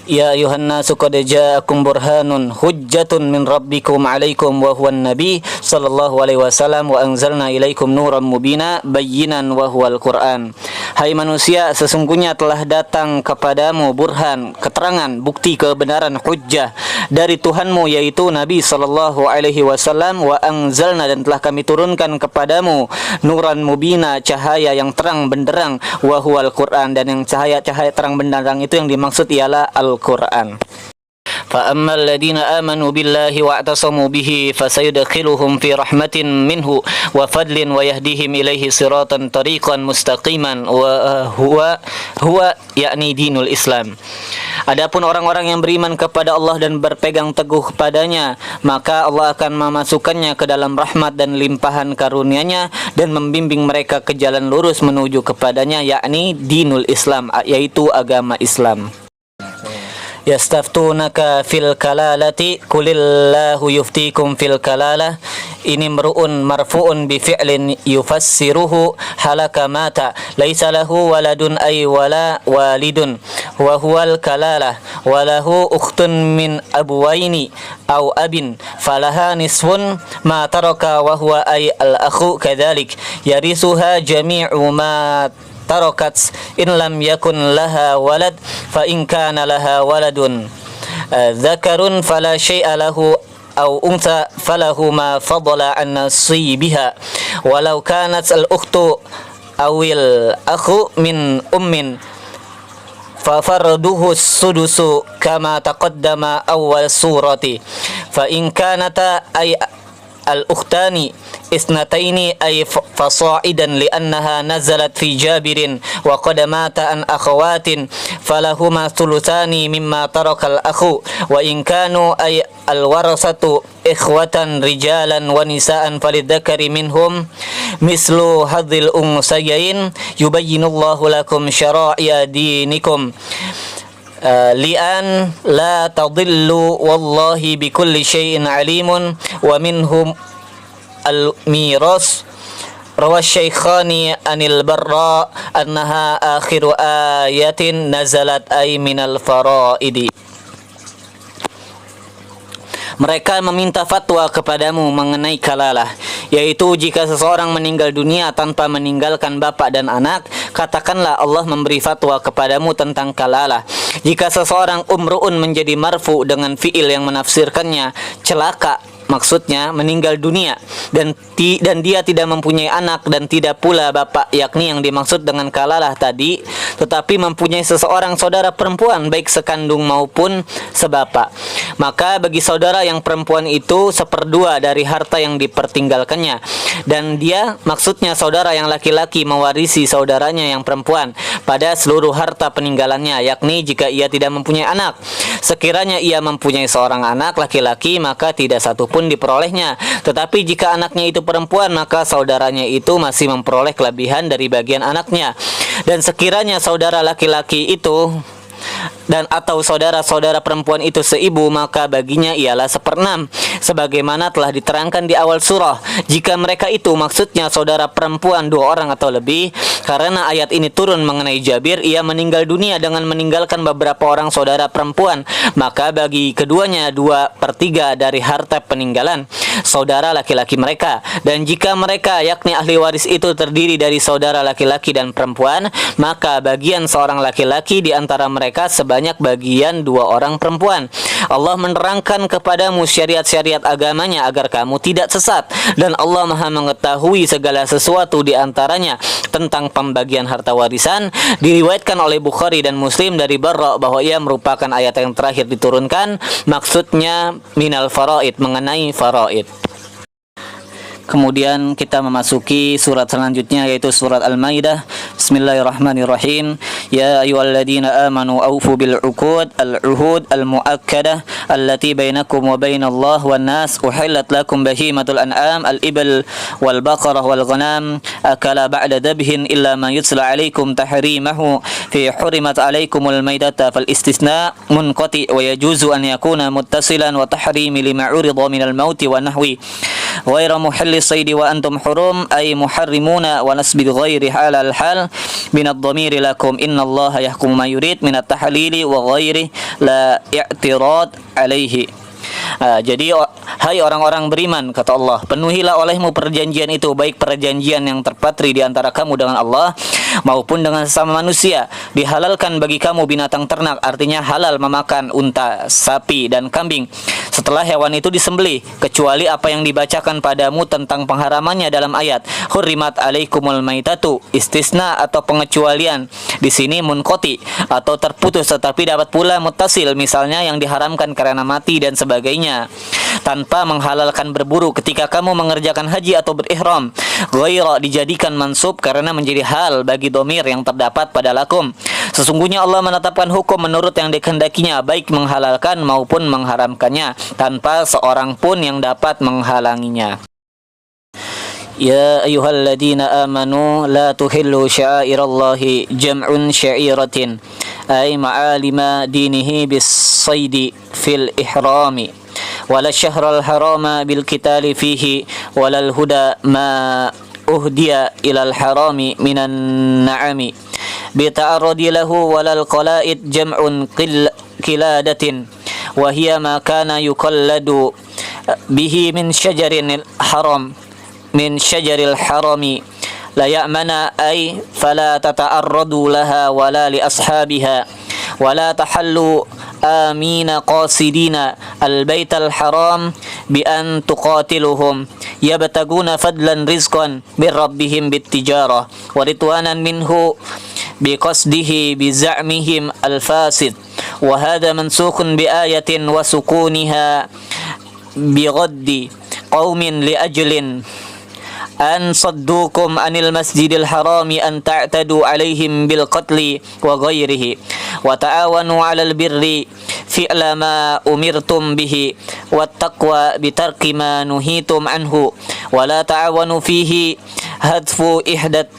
Ya ayuhan nasu qad ja'akum burhanun hujjatun min rabbikum 'alaikum wa huwan nabi sallallahu alaihi wasallam wa anzalna ilaikum nuran mubina bayyinan wa huwal Qur'an. Hai manusia, sesungguhnya telah datang kepadamu burhan, keterangan, bukti kebenaran, hujjah dari Tuhanmu, yaitu Nabi sallallahu alaihi wasallam, wa anzalna, dan telah kami turunkan kepadamu nuran mubina, cahaya yang terang benderang, wa huwal Qur'an, dan yang cahaya terang benderang itu yang dimaksud ialah Al-Quran. فأما الذين آمنوا بالله واعتصموا به فسيدخلهم في رحمة منه وفضل ويهديهم إليه صراطا طريقا مستقيما وهو yakni dinul Islam. Adapun orang-orang yang beriman kepada Allah dan berpegang teguh kepadanya, maka Allah akan memasukkannya ke dalam rahmat dan limpahan karunia-Nya dan membimbing mereka ke jalan lurus menuju kepadanya, yakni dinul Islam, yaitu agama Islam. Yastaftunaka fil kalalati kulillahu yuftikum fil kalalah. Ini mar'un marfu'un bi fi'lin yufassiruhu halaka mata laisa lahu waladun ay wala walidun wa huwal kalalah wa lahu ukhtun min abwaini aw abin falaha nisfun ma taraka wa huwa ay al akhu kadzalik yarisuha jami'u ma tarakat in lam yakun laha walad fa in kana laha waladun dzakarun fala syai'a lahu aw untha falahu ma fadala an nasibiha walau kanat al ukhtu awil akhu min ummin fa farduhu sudusu kama taqaddama awal surati fa in kanata ay al-ukhtani isnataini ay fasa'idan li'annaha nazalat fi Jabirin wa qad mata an akhawatin falahuma thuluthani mimma taraka al-akhu wa in kanu ay al-warasatu ikhwatan rijalan wa nisaan falidhakari minhum mislu hadzil unsayain yubayyinullahu lakum syara'i'a dinikum li'an la tadillu wallahi bikulli syai'in alimun wa minhum al-miras rawa syaikhani anil barra annaha akhiru ayatin nazalat ay minal faraidi. Mereka meminta fatwa kepadamu mengenai kalalah, yaitu jika seseorang meninggal dunia tanpa meninggalkan bapak dan anak, katakanlah Allah memberi fatwa kepadamu tentang kalalah. Jika seseorang umru'un menjadi marfu dengan fi'il yang menafsirkannya celaka, maksudnya meninggal dunia, dan dia tidak mempunyai anak dan tidak pula bapak, yakni yang dimaksud dengan kalalah tadi, tetapi mempunyai seseorang saudara perempuan baik sekandung maupun sebapak, maka bagi saudara yang perempuan itu seperdua dari harta yang dipertinggalkannya, dan dia maksudnya saudara yang laki-laki mewarisi saudaranya yang perempuan pada seluruh harta peninggalannya, yakni jika ia tidak mempunyai anak. Sekiranya ia mempunyai seorang anak laki-laki, maka tidak satu pun diperolehnya. Tetapi jika anaknya itu perempuan, maka saudaranya itu masih memperoleh kelebihan dari bagian anaknya. Dan sekiranya saudara laki-laki itu dan atau saudara-saudara perempuan itu seibu, maka baginya ialah 1/6, sebagaimana telah diterangkan di awal surah. Jika mereka itu maksudnya saudara perempuan 2 orang atau lebih, karena ayat ini turun mengenai Jabir, ia meninggal dunia dengan meninggalkan beberapa orang saudara perempuan, maka bagi keduanya 2/3 dari harta peninggalan saudara laki-laki mereka. Dan jika mereka, yakni ahli waris itu terdiri dari saudara laki-laki dan perempuan, maka bagian seorang laki-laki di antara mereka sebanyak bagian 2 orang perempuan. Allah menerangkan kepadamu syariat-syariat syariat agamanya agar kamu tidak sesat, dan Allah Maha mengetahui segala sesuatu di antaranya tentang pembagian harta warisan. Diriwayatkan oleh Bukhari dan Muslim dari Barra bahwa ia merupakan ayat yang terakhir diturunkan, maksudnya minal faraid, mengenai faraid. Kemudian kita memasuki surat selanjutnya, yaitu surat Al-Maidah. Bismillahirrahmanirrahim. Ya ayyuhalladzina amanu awfu bil uqud al-uhud al-muakkadah allati bainakum wa bainallah wan nas uhillat lakum bahimatul an'am al-ibl wal baqarah wal ghanam akala ba'da dabhin illa ma yutla alaikum tahrimahu fi hurimat alaikumul maidata fal istisna munqati wa yajuzu an yakuna muttasilan wa tahrimi lima urida minal mauti wa nahwi غير محل الصيد وأنتم حرم أي محرمون ونسب غير حال الحال من الضمير لكم إن الله يحكم ما يريد من التحليل وغيره لا اعتراض عليه. Jadi hai orang-orang beriman, kata Allah, penuhilah olehmu perjanjian itu, baik perjanjian yang terpatri di antara kamu dengan Allah maupun dengan sesama manusia. Dihalalkan bagi kamu binatang ternak, artinya halal memakan unta, sapi, dan kambing setelah hewan itu disembelih, kecuali apa yang dibacakan padamu tentang pengharamannya dalam ayat hurrimat alaikumul maitatu. Istisna atau pengecualian di sini munqati atau terputus, tetapi dapat pula muttasil, misalnya yang diharamkan karena mati dan sebagainya, tanpa menghalalkan berburu ketika kamu mengerjakan haji atau berihram. Ghaira dijadikan mansub karena menjadi hal bagi domir yang terdapat pada lakum. Sesungguhnya Allah menetapkan hukum menurut yang dikehendakinya, baik menghalalkan maupun mengharamkannya, tanpa seorang pun yang dapat menghalanginya. Ya ayyuhalladzina amanu la tuhillu sya'irallahi jam'un sya'iratin ay ma'alima dinihi bis-saydi fil ihrami wala syahral harama bil qitali fihi walal huda ma uhdiya ilal harami minan na'ami bita'arradi lahu walal qala'id jam'un qiladatin wa hiya ma kana yukalladu bihi min syajaril haram min syajaril harami la ya'mana ay fala tata'arradu laha wala li ashabiha wala tahallu amina qasidina al-bait al-haram bi an tuqatiluhum yabtaguna fadlan rizqan bir rabbihim bit tijarah wa ridwanan minhu bi qasdihi bi za'mihim al-fasid wa hadha mansukun bi ayatin wa sukuniha bi ghaddi qaumin li ajlin an saddukum anil masjidil harami an ta'tadu alaihim bil qatli wa ghairihi wa ta'awanu 'alal birri fi'la ma umirtum bihi wat taqwa bi tarki ma nuhitum anhu wa la ta'awanu fihi hadfu ihdat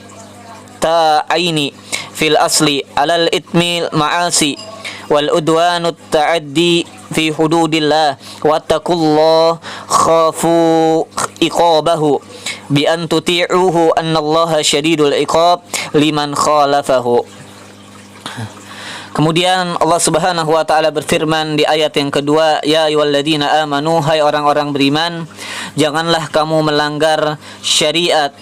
ta'aini fil asli 'alal itmil ma'asi wal udwanu ta'addi fi hududillah wattaqullaha khafu iqabahu bi an tuti'uhu annallaha syadidul iqab liman khalafahu. Kemudian Allah Subhanahu wa taala berfirman di ayat yang kedua, ya ayyuhalladzina amanu, hai orang-orang beriman, janganlah kamu melanggar syariat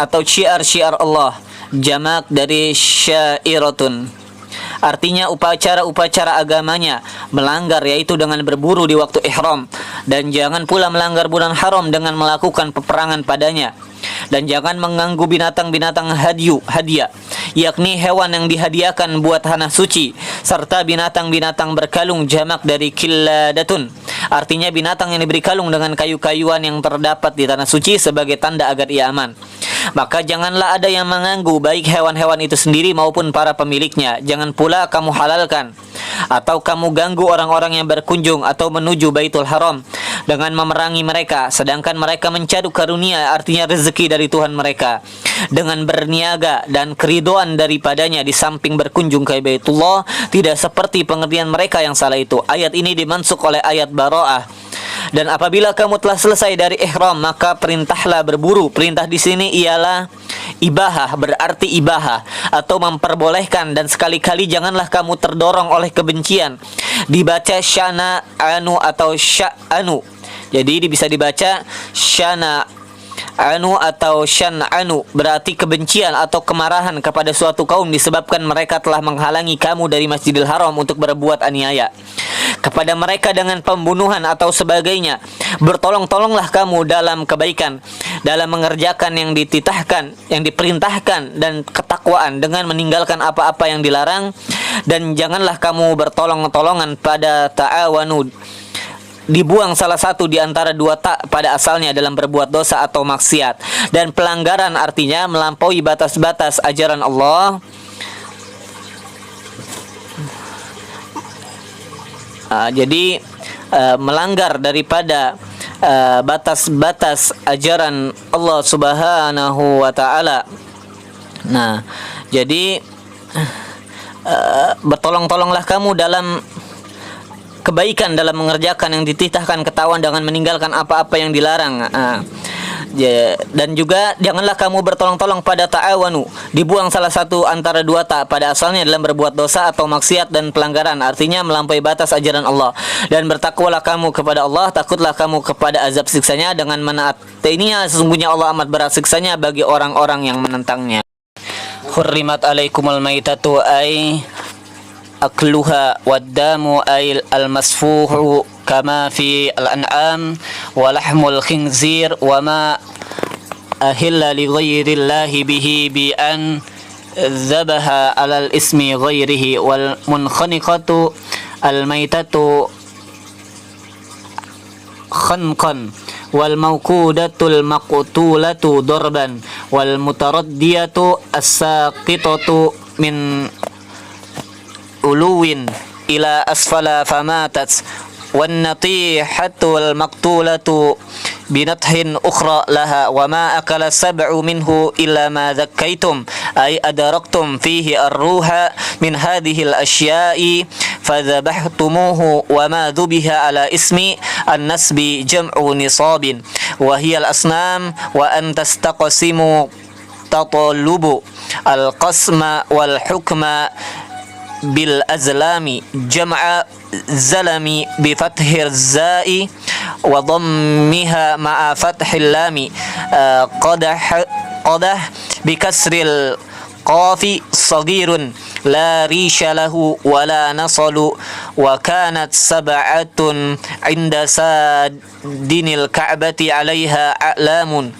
atau syiar-syiar Allah, jamak dari syairatun. Artinya upacara-upacara agamanya, melanggar yaitu dengan berburu di waktu ihram, dan jangan pula melanggar bulan haram dengan melakukan peperangan padanya, dan jangan mengganggu binatang-binatang hadiah, yakni hewan yang dihadiahkan buat tanah suci, serta binatang-binatang berkalung, jamak dari killadatun. Artinya binatang yang diberi kalung dengan kayu-kayuan yang terdapat di tanah suci sebagai tanda agar ia aman. Maka janganlah ada yang mengganggu baik hewan-hewan itu sendiri maupun para pemiliknya. Jangan pula kamu halalkan atau kamu ganggu orang-orang yang berkunjung atau menuju Baitul Haram dengan memerangi mereka, sedangkan mereka mencari karunia, artinya rezeki dari Tuhan mereka, dengan berniaga dan keridoan daripadanya di samping berkunjung ke Baitullah. Tidak seperti pengertian mereka yang salah itu. Ayat ini dimansuk oleh ayat Bara'ah. Dan apabila kamu telah selesai dari ihram, maka perintahlah berburu. Perintah di sini ialah ibahah, berarti ibahah atau memperbolehkan, dan sekali-kali janganlah kamu terdorong oleh kebencian. Dibaca syana anu atau sya'anu. Jadi bisa dibaca syana anu atau syan anu, berarti kebencian atau kemarahan kepada suatu kaum disebabkan mereka telah menghalangi kamu dari Masjidil Haram untuk berbuat aniaya. kepada mereka dengan pembunuhan atau sebagainya. Bertolong-tolonglah kamu dalam kebaikan, dalam mengerjakan yang dititahkan, yang diperintahkan, dan ketakwaan dengan meninggalkan apa-apa yang dilarang. Dan janganlah kamu bertolong-tolongan pada ta'awanu, dibuang salah satu di antara dua tak pada asalnya dalam berbuat dosa atau maksiat. Dan pelanggaran artinya melampaui batas-batas ajaran Allah. Jadi melanggar daripada batas-batas ajaran Allah Subhanahu wa taala. Nah, jadi bertolong-tolonglah kamu dalam kebaikan, dalam mengerjakan yang dititahkan, ketahuan dengan meninggalkan apa-apa yang dilarang. Dan juga janganlah kamu bertolong-tolong pada ta'awanu, dibuang salah satu antara dua tak pada asalnya dalam berbuat dosa atau maksiat dan pelanggaran, artinya melampaui batas ajaran Allah. Dan bertakwalah kamu kepada Allah, takutlah kamu kepada azab siksanya dengan menaatinya, sesungguhnya Allah amat berat siksanya bagi orang-orang yang menentangnya. Hurrimat alaikumul maitatu ay akluha waddamu ay al-masfuhu kama fi al-an'am wa lahmul khinzir wa ma ahilla li ghairillahi bihi bi an dhabaha alal ismi ghairihi wal munkhaniqatu al-maitatu khanqan wal mawqudatul maqtulatu darban wal mutaraddiyatu as-saqitatu min uluwin ila asfala famatat wan natihatu wal maqtulatu binathin ukhra laha wa ma akala sab'u minhu illa ma dhakkaytum ay adaraktum fihi ar-ruha min hadhihi al-ashya'i fadhabahtumuhu wa ma dhubiha ala ismi an-nasbi jam'u nisabin wa hiya al-asnam wa an tastaqsimu tatalubu al-qasma wal hukma bil azlami jam'a zalami bi fathir zai wa dhammiha ma'a fathil lami qadah bi kasril qafi sagirun la risha lahu wa la nasalu wa kanat sab'atun inda sadinil ka'bati 'alayha a'lamun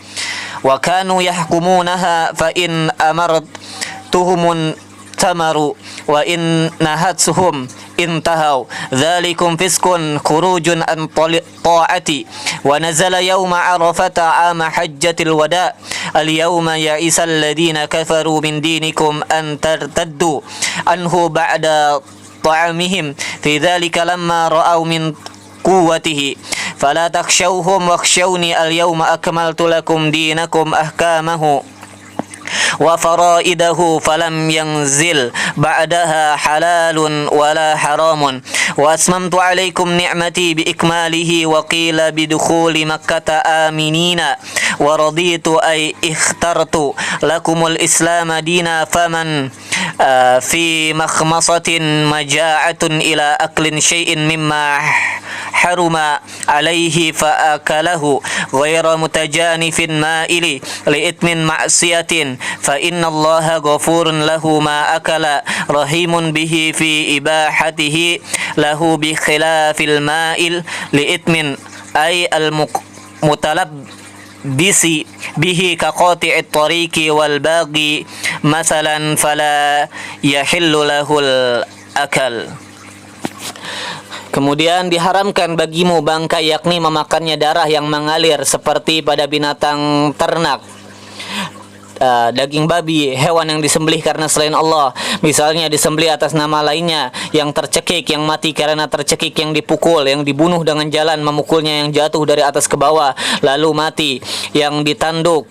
wa kanu yahkumunaha fa in amartuhumun tamaru wa in nahatsuhum intahaw dzalikum fiskun khurujun an ta'ati wa nazala yawma arafata ama hajjatil wada al yawma ya'isa alladhina kafaru min dinikum an tartaddu anhu ba'da ta'amihim fi dzalika lamma ra'aw min quwwatihi fala takhshawhum wakhshawni al yawma akmaltu lakum dinakum ahkamahu وفرائده فلم ينزل بعدها حلال ولا حرام وأتممت عليكم نعمتي بإكماله وقيل بدخول مكة آمنين ورضيت أي اخترت لكم الإسلام دينا فمن في مخمصة مجاعة إلى أكل شيء مما حرم عليه فأكله غير متجانف مائل لإثم معصية فإن الله غفور له ما أكل رحيم به في إباحته له بخلاف المائل لإثم أي المتلبس به كقاطع الطريق والباغي مثلا فلا يحل له الأكل. Kemudian diharamkan bagimu bangkai, yakni memakannya darah yang mengalir seperti pada binatang ternak, daging babi, hewan yang disembelih karena selain Allah, misalnya disembelih atas nama lainnya, yang tercekik, yang mati karena tercekik, yang dipukul, yang dibunuh dengan jalan memukulnya, yang jatuh dari atas ke bawah lalu mati, yang ditanduk,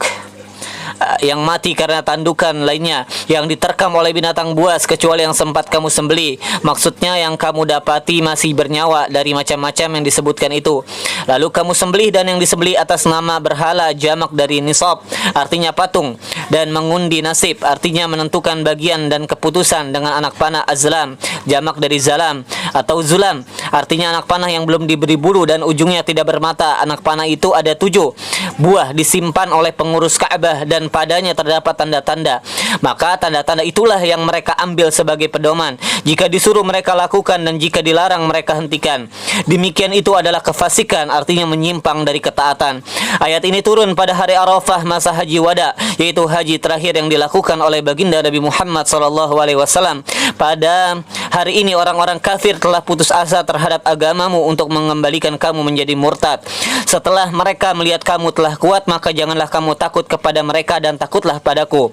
yang mati karena tandukan lainnya, yang diterkam oleh binatang buas kecuali yang sempat kamu sembelih, maksudnya yang kamu dapati masih bernyawa dari macam-macam yang disebutkan itu, lalu kamu sembelih, dan yang disembelih atas nama berhala, jamak dari nisab artinya patung, dan mengundi nasib artinya menentukan bagian dan keputusan dengan anak panah, azlam jamak dari zalam, atau zulam artinya anak panah yang belum diberi bulu dan ujungnya tidak bermata. Anak panah itu ada 7 buah disimpan oleh pengurus Ka'bah dan padanya terdapat tanda-tanda. Maka tanda-tanda itulah yang mereka ambil sebagai pedoman. Jika disuruh mereka lakukan dan jika dilarang mereka hentikan. Demikian itu adalah kefasikan, artinya menyimpang dari ketaatan. Ayat ini turun pada hari Arafah masa haji wada, yaitu haji terakhir yang dilakukan oleh baginda Nabi Muhammad SAW. Pada hari ini orang-orang kafir telah putus asa terhadap agamamu untuk mengembalikan kamu menjadi murtad. Setelah mereka melihat kamu telah kuat, maka janganlah kamu takut kepada mereka dan takutlah padaku.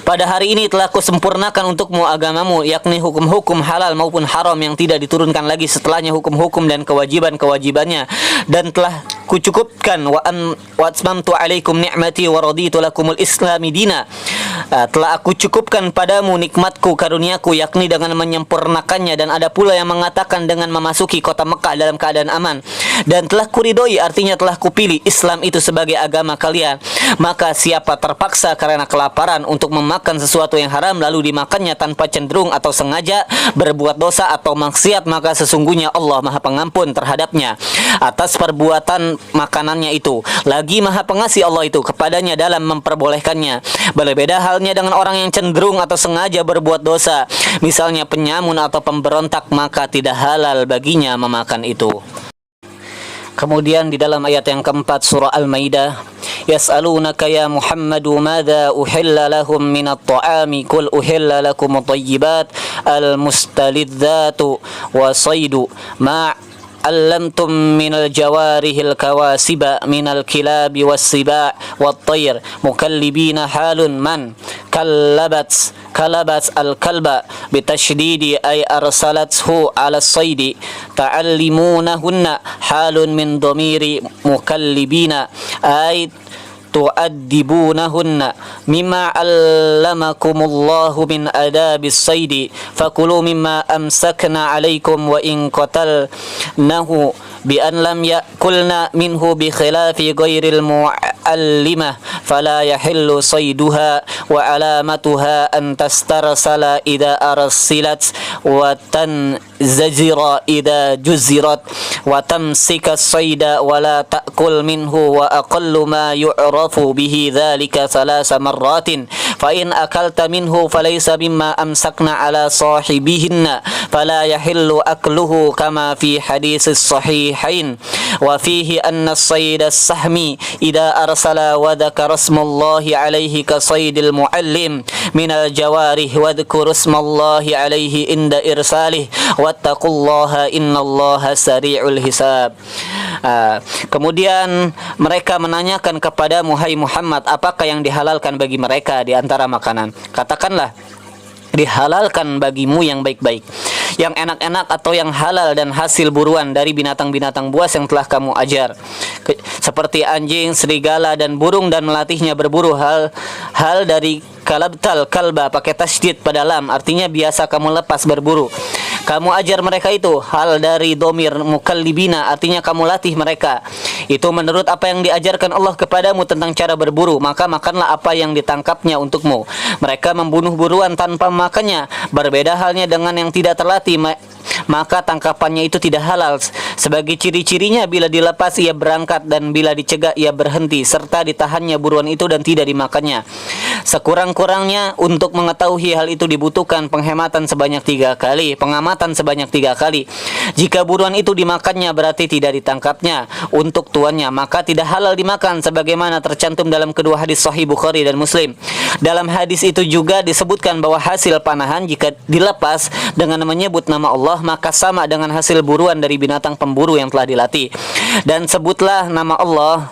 Pada hari ini telah kusempurnakan untukmu agamamu, yakni hukum-hukum halal maupun haram yang tidak diturunkan lagi setelahnya hukum-hukum dan kewajiban-kewajibannya, dan telah kucukupkan wa atmamtu alaikum ni'mati wa raditu lakumul islami dina. Telah aku cukupkan padamu nikmatku, karuniaku, yakni dengan menyempurnakannya. Dan ada pula yang mengatakan dengan memasuki kota Mekah dalam keadaan aman. Dan telah kuridoi, artinya telah kupilih Islam itu sebagai agama kalian. Maka siapa terpaksa karena kelaparan untuk memakan sesuatu yang haram lalu dimakannya tanpa cenderung atau sengaja berbuat dosa atau maksiat, maka sesungguhnya Allah Maha Pengampun terhadapnya atas perbuatan makanannya itu. Lagi Maha Pengasih Allah itu kepadanya dalam memperbolehkannya. Berbeda halnya dengan orang yang cenderung atau sengaja berbuat dosa, misalnya penyamun atau pemberontak, maka tidak halal baginya memakan itu. Kemudian di dalam ayat yang keempat surah Al-Maidah, yas'alunaka ya Muhammadu madza uhilla lahum minat ta'ami qul uhilla lakum at-tayyibat al-mustalidzatu wa saydu ma علمتم من الجوارح الكواسب من الكلاب والسباع والطير مكلبين حال من كلبت الكلب بتشديد أي أرسلته على الصيد تعلمونهن حال من ضمير مكلبين أي تؤدبونهن مما علمكم الله من آداب الصيد فكلوا مما أمسكنا عليكم وإن قتلنه بأن لم يأكلن منه بخلاف غير المعلمة فلا يحل صيدها وعلامتها أن تسترسل إذا أرسلت وتنزجر إذا جزرت وتمسك الصيد ولا تأكل منه وأقل ما يعرف به ذلك 3 مرات فإن أكلت منه فليس مما أمسكنا على صاحبهن فلا يحل أكله كما في حديث الصحيحين وفيه أن الصيد السهمي إذا أرسل وذكر اسم الله عليه كصيد المعلم من الجوارح واذكر اسم الله عليه عند إرساله واتقوا الله إن الله سريع الحساب. Kemudian mereka menanyakan kepada Muhammad, apakah yang dihalalkan bagi mereka di antara makanan? Katakanlah, dihalalkan bagimu yang baik-baik, yang enak-enak atau yang halal dan hasil buruan dari binatang-binatang buas yang telah kamu ajar, seperti anjing, serigala, dan burung, dan melatihnya berburu. Hal dari kalabtal kalba pakai tasydid pada lam, artinya biasa kamu lepas berburu. Kamu ajar mereka itu. Hal dari domir mukallibina, artinya kamu latih mereka. Itu menurut apa yang diajarkan Allah kepadamu tentang cara berburu. Maka makanlah apa yang ditangkapnya untukmu. Mereka membunuh buruan tanpa memakannya. Berbeda halnya dengan yang tidak terlatih, maka tangkapannya itu tidak halal. Sebagai ciri-cirinya, bila dilepas ia berangkat, dan bila dicegah ia berhenti, serta ditahannya buruan itu dan tidak dimakannya. Sekurang-kurangnya untuk mengetahui hal itu dibutuhkan pengamatan sebanyak 3 kali. Jika buruan itu dimakannya berarti tidak ditangkapnya untuk tuannya, maka tidak halal dimakan, sebagaimana tercantum dalam kedua hadis Sahih Bukhari dan Muslim. Dalam hadis itu juga disebutkan bahwa hasil panahan jika dilepas dengan menyebut nama Allah, maka sama dengan hasil buruan dari binatang pemburu yang telah dilatih. Dan sebutlah nama Allah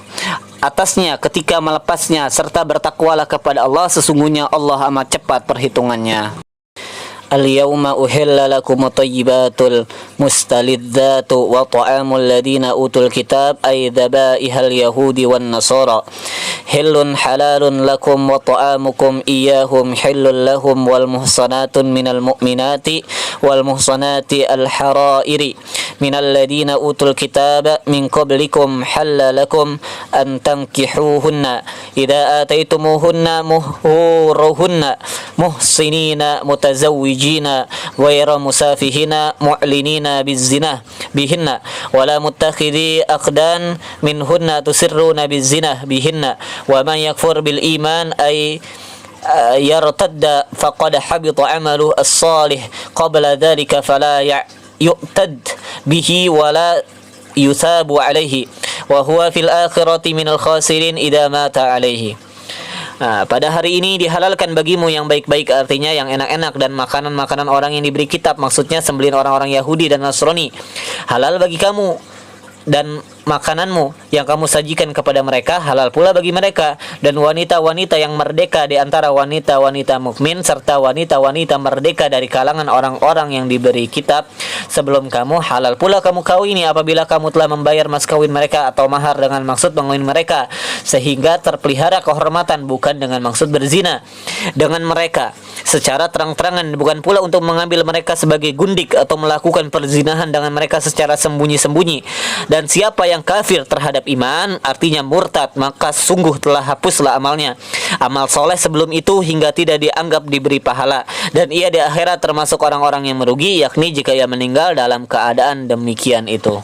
atasnya ketika melepasnya, serta bertakwalah kepada Allah, sesungguhnya Allah amat cepat perhitungannya. Al-yawma uhilla lakum at-tayyibatul mustalidzatu wa ta'amul ladina utul kitab ay dhabaihal yahudi wan nasara hillun halalun lakum wa ta'amukum iyyahum hillun lahum wal muhsanatun minal mu'minati wal muhsanati al-harairi minal ladina utul kitab min qablikum halla lakum an tankihuhunna idza ataitumuhunna muhruhunna muhsinina mutazawwijin غير مسافهين معلنين بالزنا بهن ولا متخذي أقدان منهن تسرون بالزنا بهن ومن يكفر بالإيمان أي yartadda faqad habita amaluhu as-salih qabla dhalika fala yu'tad bihi wala yusabu alaihi wa huwa fil akhirati minal khasirin idza mata alaihi. Nah, pada hari ini dihalalkan bagimu yang baik-baik, artinya yang enak-enak, dan makanan-makanan orang yang diberi kitab, maksudnya sembelih orang-orang Yahudi dan Nasrani, halal bagi kamu, dan makananmu yang kamu sajikan kepada mereka halal pula bagi mereka, dan wanita-wanita yang merdeka di antara wanita-wanita mukmin serta wanita-wanita merdeka dari kalangan orang-orang yang diberi kitab sebelum kamu halal pula kamu kawini apabila kamu telah membayar mas kawin mereka atau mahar dengan maksud mengawin mereka, sehingga terpelihara kehormatan bukan dengan maksud berzina dengan mereka secara terang-terangan, bukan pula untuk mengambil mereka sebagai gundik atau melakukan perzinahan dengan mereka secara sembunyi-sembunyi. Dan siapa yang kafir terhadap iman, artinya murtad, maka sungguh telah hapuslah amalnya, amal soleh sebelum itu, hingga tidak dianggap diberi pahala, dan ia di akhirat termasuk orang-orang yang merugi, yakni jika ia meninggal dalam keadaan demikian itu.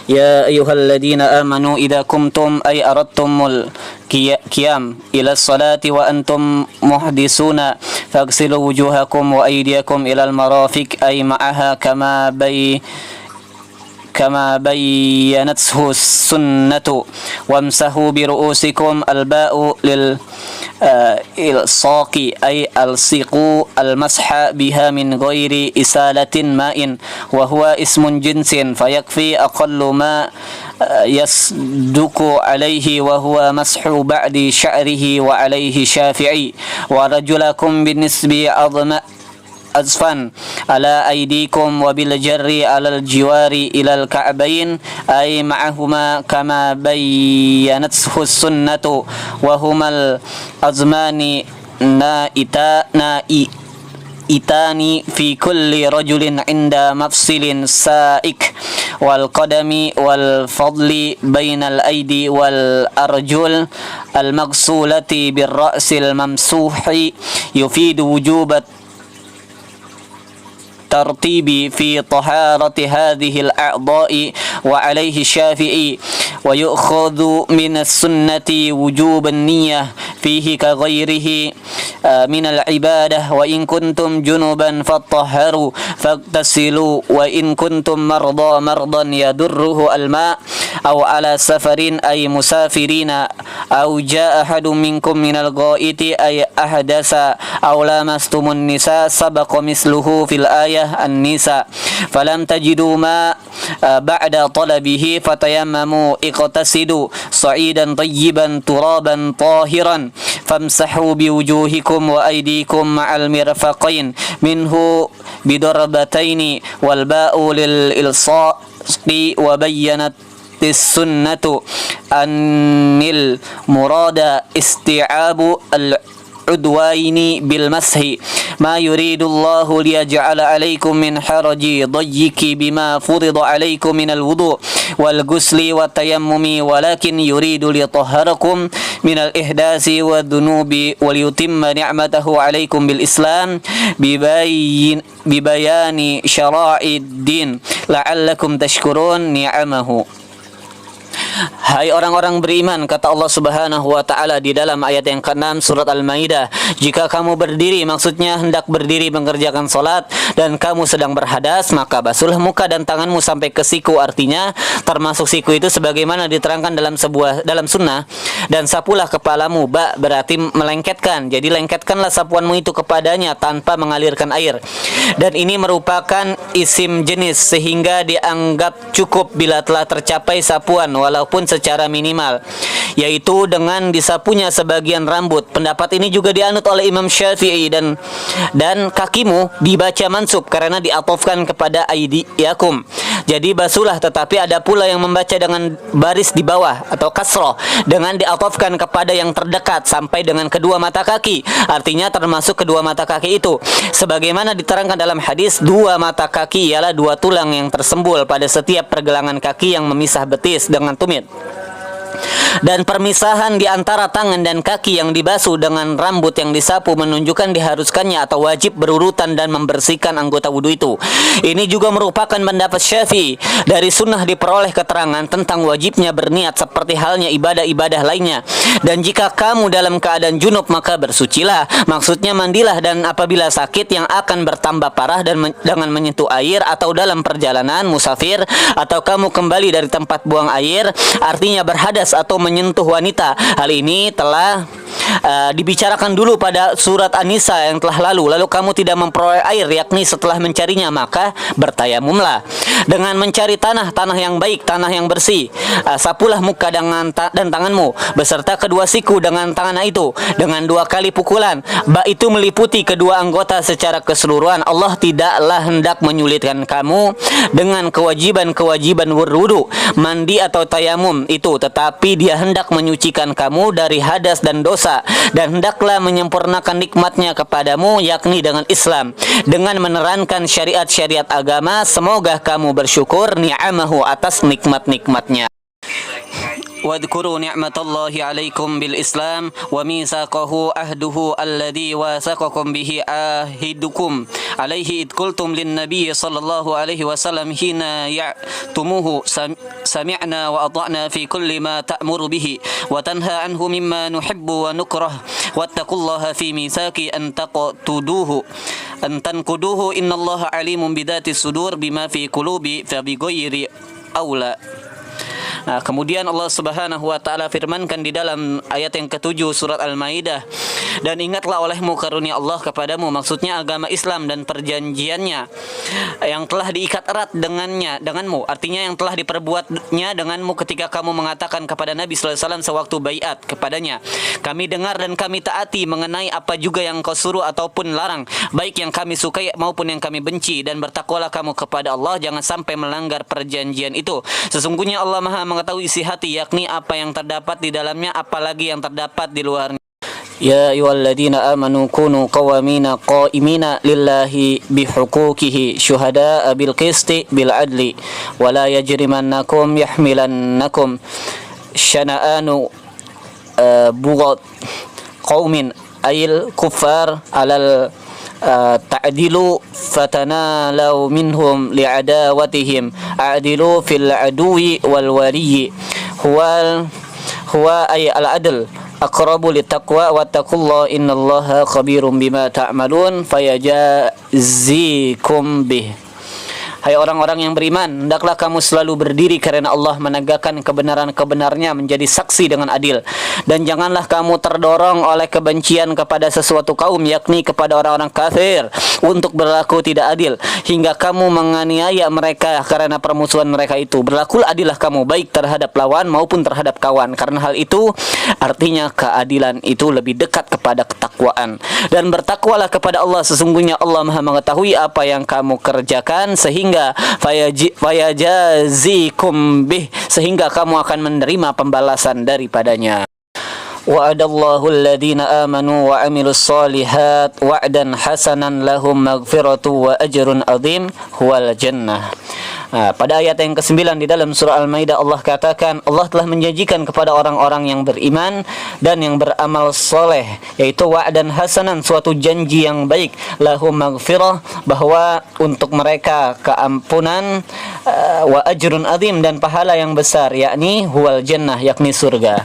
يا أيها الذين آمنوا إذا قمتم أي أردتم القيام إلى الصلاة وأنتم محدثون فاغسلوا وجوهكم وأيديكم إلى المرافق أي معها كما بينته السنة وامسحوا برؤوسكم الباء للإلصاق أي ألصقوا المسح بها من غير إسالة ماء وهو اسم جنس فيكفي أقل ما يصدق عليه وهو مسح بعد شعره وعليه شافعي ورجلكم بالنسبة أزفا على أيديكم وبالجر على الجوار إلى الكعبين أي معهما كما بينته السنة وهما الأزمان نائتان في كل رجل عند مفصل سائك والقدم والفضل بين الأيدي والأرجل المغسولة بالرأس الممسوح يفيد وجوب الترتيب في طهارة هذه الأعضاء وعليه الشافعي ويؤخذ من السنة وجوب النية فيه كغيره من العبادة وإن كنتم جنبا فطهروا فاغتسلوا وإن كنتم مرضى يضره الماء أو على سفر أي مسافرين أو جاء أحد منكم من الغائط أي أحدث أو لامستم النساء سبق مثله في الآية النساء فلم تجدوا ماء بعد طلبه فتيمموا اغتسلوا صعيدا طيبا ترابا طاهرا فامسحوا بوجوهكم وأيديكم مع المرفقين منه بضربتين والباء للإلصاق وبينت السنة أن المراد استيعاب العدوين بالمسح ما يريد الله ليجعل عليكم من حرج ضيق بما فرض عليكم من الوضوء والغسل والتيمم ولكن يريد ليطهركم من الإحداث والذنوب وليتم نعمته عليكم بالإسلام ببيان شرائع الدين لعلكم تشكرون نعمه. Hai orang-orang beriman, kata Allah Subhanahu wa taala di dalam ayat yang ke-6 surat Al-Maidah, jika kamu berdiri, maksudnya hendak berdiri mengerjakan salat, dan kamu sedang berhadas, maka basuhlah muka dan tanganmu sampai ke siku, artinya termasuk siku itu sebagaimana diterangkan dalam sunnah, dan sapulah kepalamu, berarti melengketkan, jadi lengketkanlah sapuanmu itu kepadanya tanpa mengalirkan air, dan ini merupakan isim jenis sehingga dianggap cukup bila telah tercapai sapuan walaupun secara minimal, yaitu dengan disapunya sebagian rambut. Pendapat ini juga dianut oleh Imam Syafi'i, dan kakimu dibaca mansub karena diatofkan kepada aidiyakum, jadi basuhlah. Tetapi ada pula yang membaca dengan baris di bawah atau kasroh dengan diatofkan kepada yang terdekat sampai dengan kedua mata kaki, artinya termasuk kedua mata kaki itu sebagaimana diterangkan dalam hadis, dua mata kaki ialah dua tulang yang tersembul pada setiap pergelangan kaki yang memisah betis dengan tumit. Dan permisahan di antara tangan dan kaki yang dibasuh dengan rambut yang disapu menunjukkan diharuskannya atau wajib berurutan dan membersihkan anggota wudu itu. Ini juga merupakan pendapat Syafi'i. Dari sunnah diperoleh keterangan tentang wajibnya berniat seperti halnya ibadah-ibadah lainnya. Dan jika kamu dalam keadaan junub maka bersucilah. Maksudnya mandilah, dan apabila sakit yang akan bertambah parah dan dengan menyentuh air atau dalam perjalanan musafir atau kamu kembali dari tempat buang air, artinya berhadas atau menyentuh wanita. Hal ini telah dibicarakan dulu pada surat An-Nisa yang telah lalu. Lalu kamu tidak memperoleh air, yakni setelah mencarinya, maka bertayamumlah dengan mencari tanah yang baik, tanah yang bersih. Sapulah muka dan tanganmu beserta kedua siku dengan tangan itu dengan 2 kali pukulan. Ba itu meliputi kedua anggota secara keseluruhan. Allah tidaklah hendak menyulitkan kamu dengan kewajiban berwudu, mandi atau tayamum itu, tetapi Dia hendak menyucikan kamu dari hadas dan dosa, dan hendaklah menyempurnakan nikmatnya kepadamu, yakni dengan Islam, dengan menerangkan syariat-syariat agama. Semoga kamu bersyukur ni'amahu atas nikmat-nikmatnya. واذكروا نعمة الله عليكم بالإسلام وميثاقه عهده الذي واثقكم به عاهدكم عليه إذ قلتم للنبي صلى الله عليه وسلم حين يعتموه سمعنا وأطعنا في كل ما تأمر به وتنهى عنه مما نحب ونكره واتقوا الله في ميثاق أن تنقضوه إن الله عليم بذات الصدور بما في قلوب فبغير أولى. Nah, kemudian Allah Subhanahu wa taala firmankan di dalam ayat yang ke-7 surat Al-Maidah, dan ingatlah olehmu karunia Allah kepadamu, maksudnya agama Islam dan perjanjiannya yang telah diikat erat denganmu, artinya yang telah diperbuatnya denganmu ketika kamu mengatakan kepada Nabi sallallahu alaihi wasallam sewaktu baiat kepadanya, kami dengar dan kami taati mengenai apa juga yang kau suruh ataupun larang, baik yang kami sukai maupun yang kami benci, dan bertakwalah kamu kepada Allah, jangan sampai melanggar perjanjian itu. Sesungguhnya Allah Maha mengetahui isi hati, yakni apa yang terdapat di dalamnya apalagi yang terdapat di luarnya. Ya ayyuhalladzina amanu kunu qawamina qa'imina lillahi bihuquqihi syuhada'a bil qisti bil adli wa la yajrimannakum yahmilannakum syana'anu bughat qaumin ayil kuffar alal ta'dilu fatanalau minhum li'adawatihim a'dilu fil aduwi wal waliyi huwa ay al-adl aqrabu littaqwa wattaqullaha innallaha khabirum bima ta'malun fayajazikum bih. Hai orang-orang yang beriman, hendaklah kamu selalu berdiri karena Allah, menegakkan kebenaran-kebenarnya, menjadi saksi dengan adil. Dan janganlah kamu terdorong oleh kebencian kepada sesuatu kaum, yakni kepada orang-orang kafir, untuk berlaku tidak adil, hingga kamu menganiaya mereka karena permusuhan mereka itu. Berlakulah adillah kamu, baik terhadap lawan maupun terhadap kawan. Karena hal itu, artinya keadilan itu lebih dekat kepada ketakwaan. Dan bertakwalah kepada Allah, sesungguhnya Allah Maha mengetahui apa yang kamu kerjakan, sehingga fayajazikum bih, sehingga kamu akan menerima pembalasan daripadanya. Wa'adallahu alladhina amanu wa amilus solihat wa'dan hasanan lahum maghfiratu wa ajrun azim huwal jannah. Pada ayat yang ke-9 di dalam surah Al-Maidah, Allah katakan Allah telah menjanjikan kepada orang-orang yang beriman dan yang beramal soleh, yaitu wa'dan hasanan, suatu janji yang baik, lahum maghfirah, bahwa untuk mereka keampunan, wa ajrun azim, dan pahala yang besar, yakni huwal jannah, yakni surga.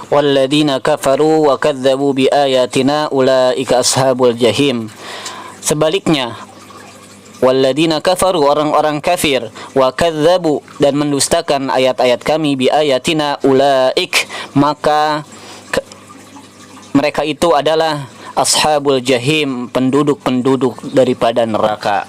Walladzina kafaru wa kadzdzabu biayatina ulaika ashabul jahim. Sebaliknya, walladzina kafaru, orang-orang kafir, wa kadzdzabu, dan mendustakan ayat-ayat kami, biayatina ulaik, maka mereka itu adalah ashabul jahim, penduduk-penduduk daripada neraka.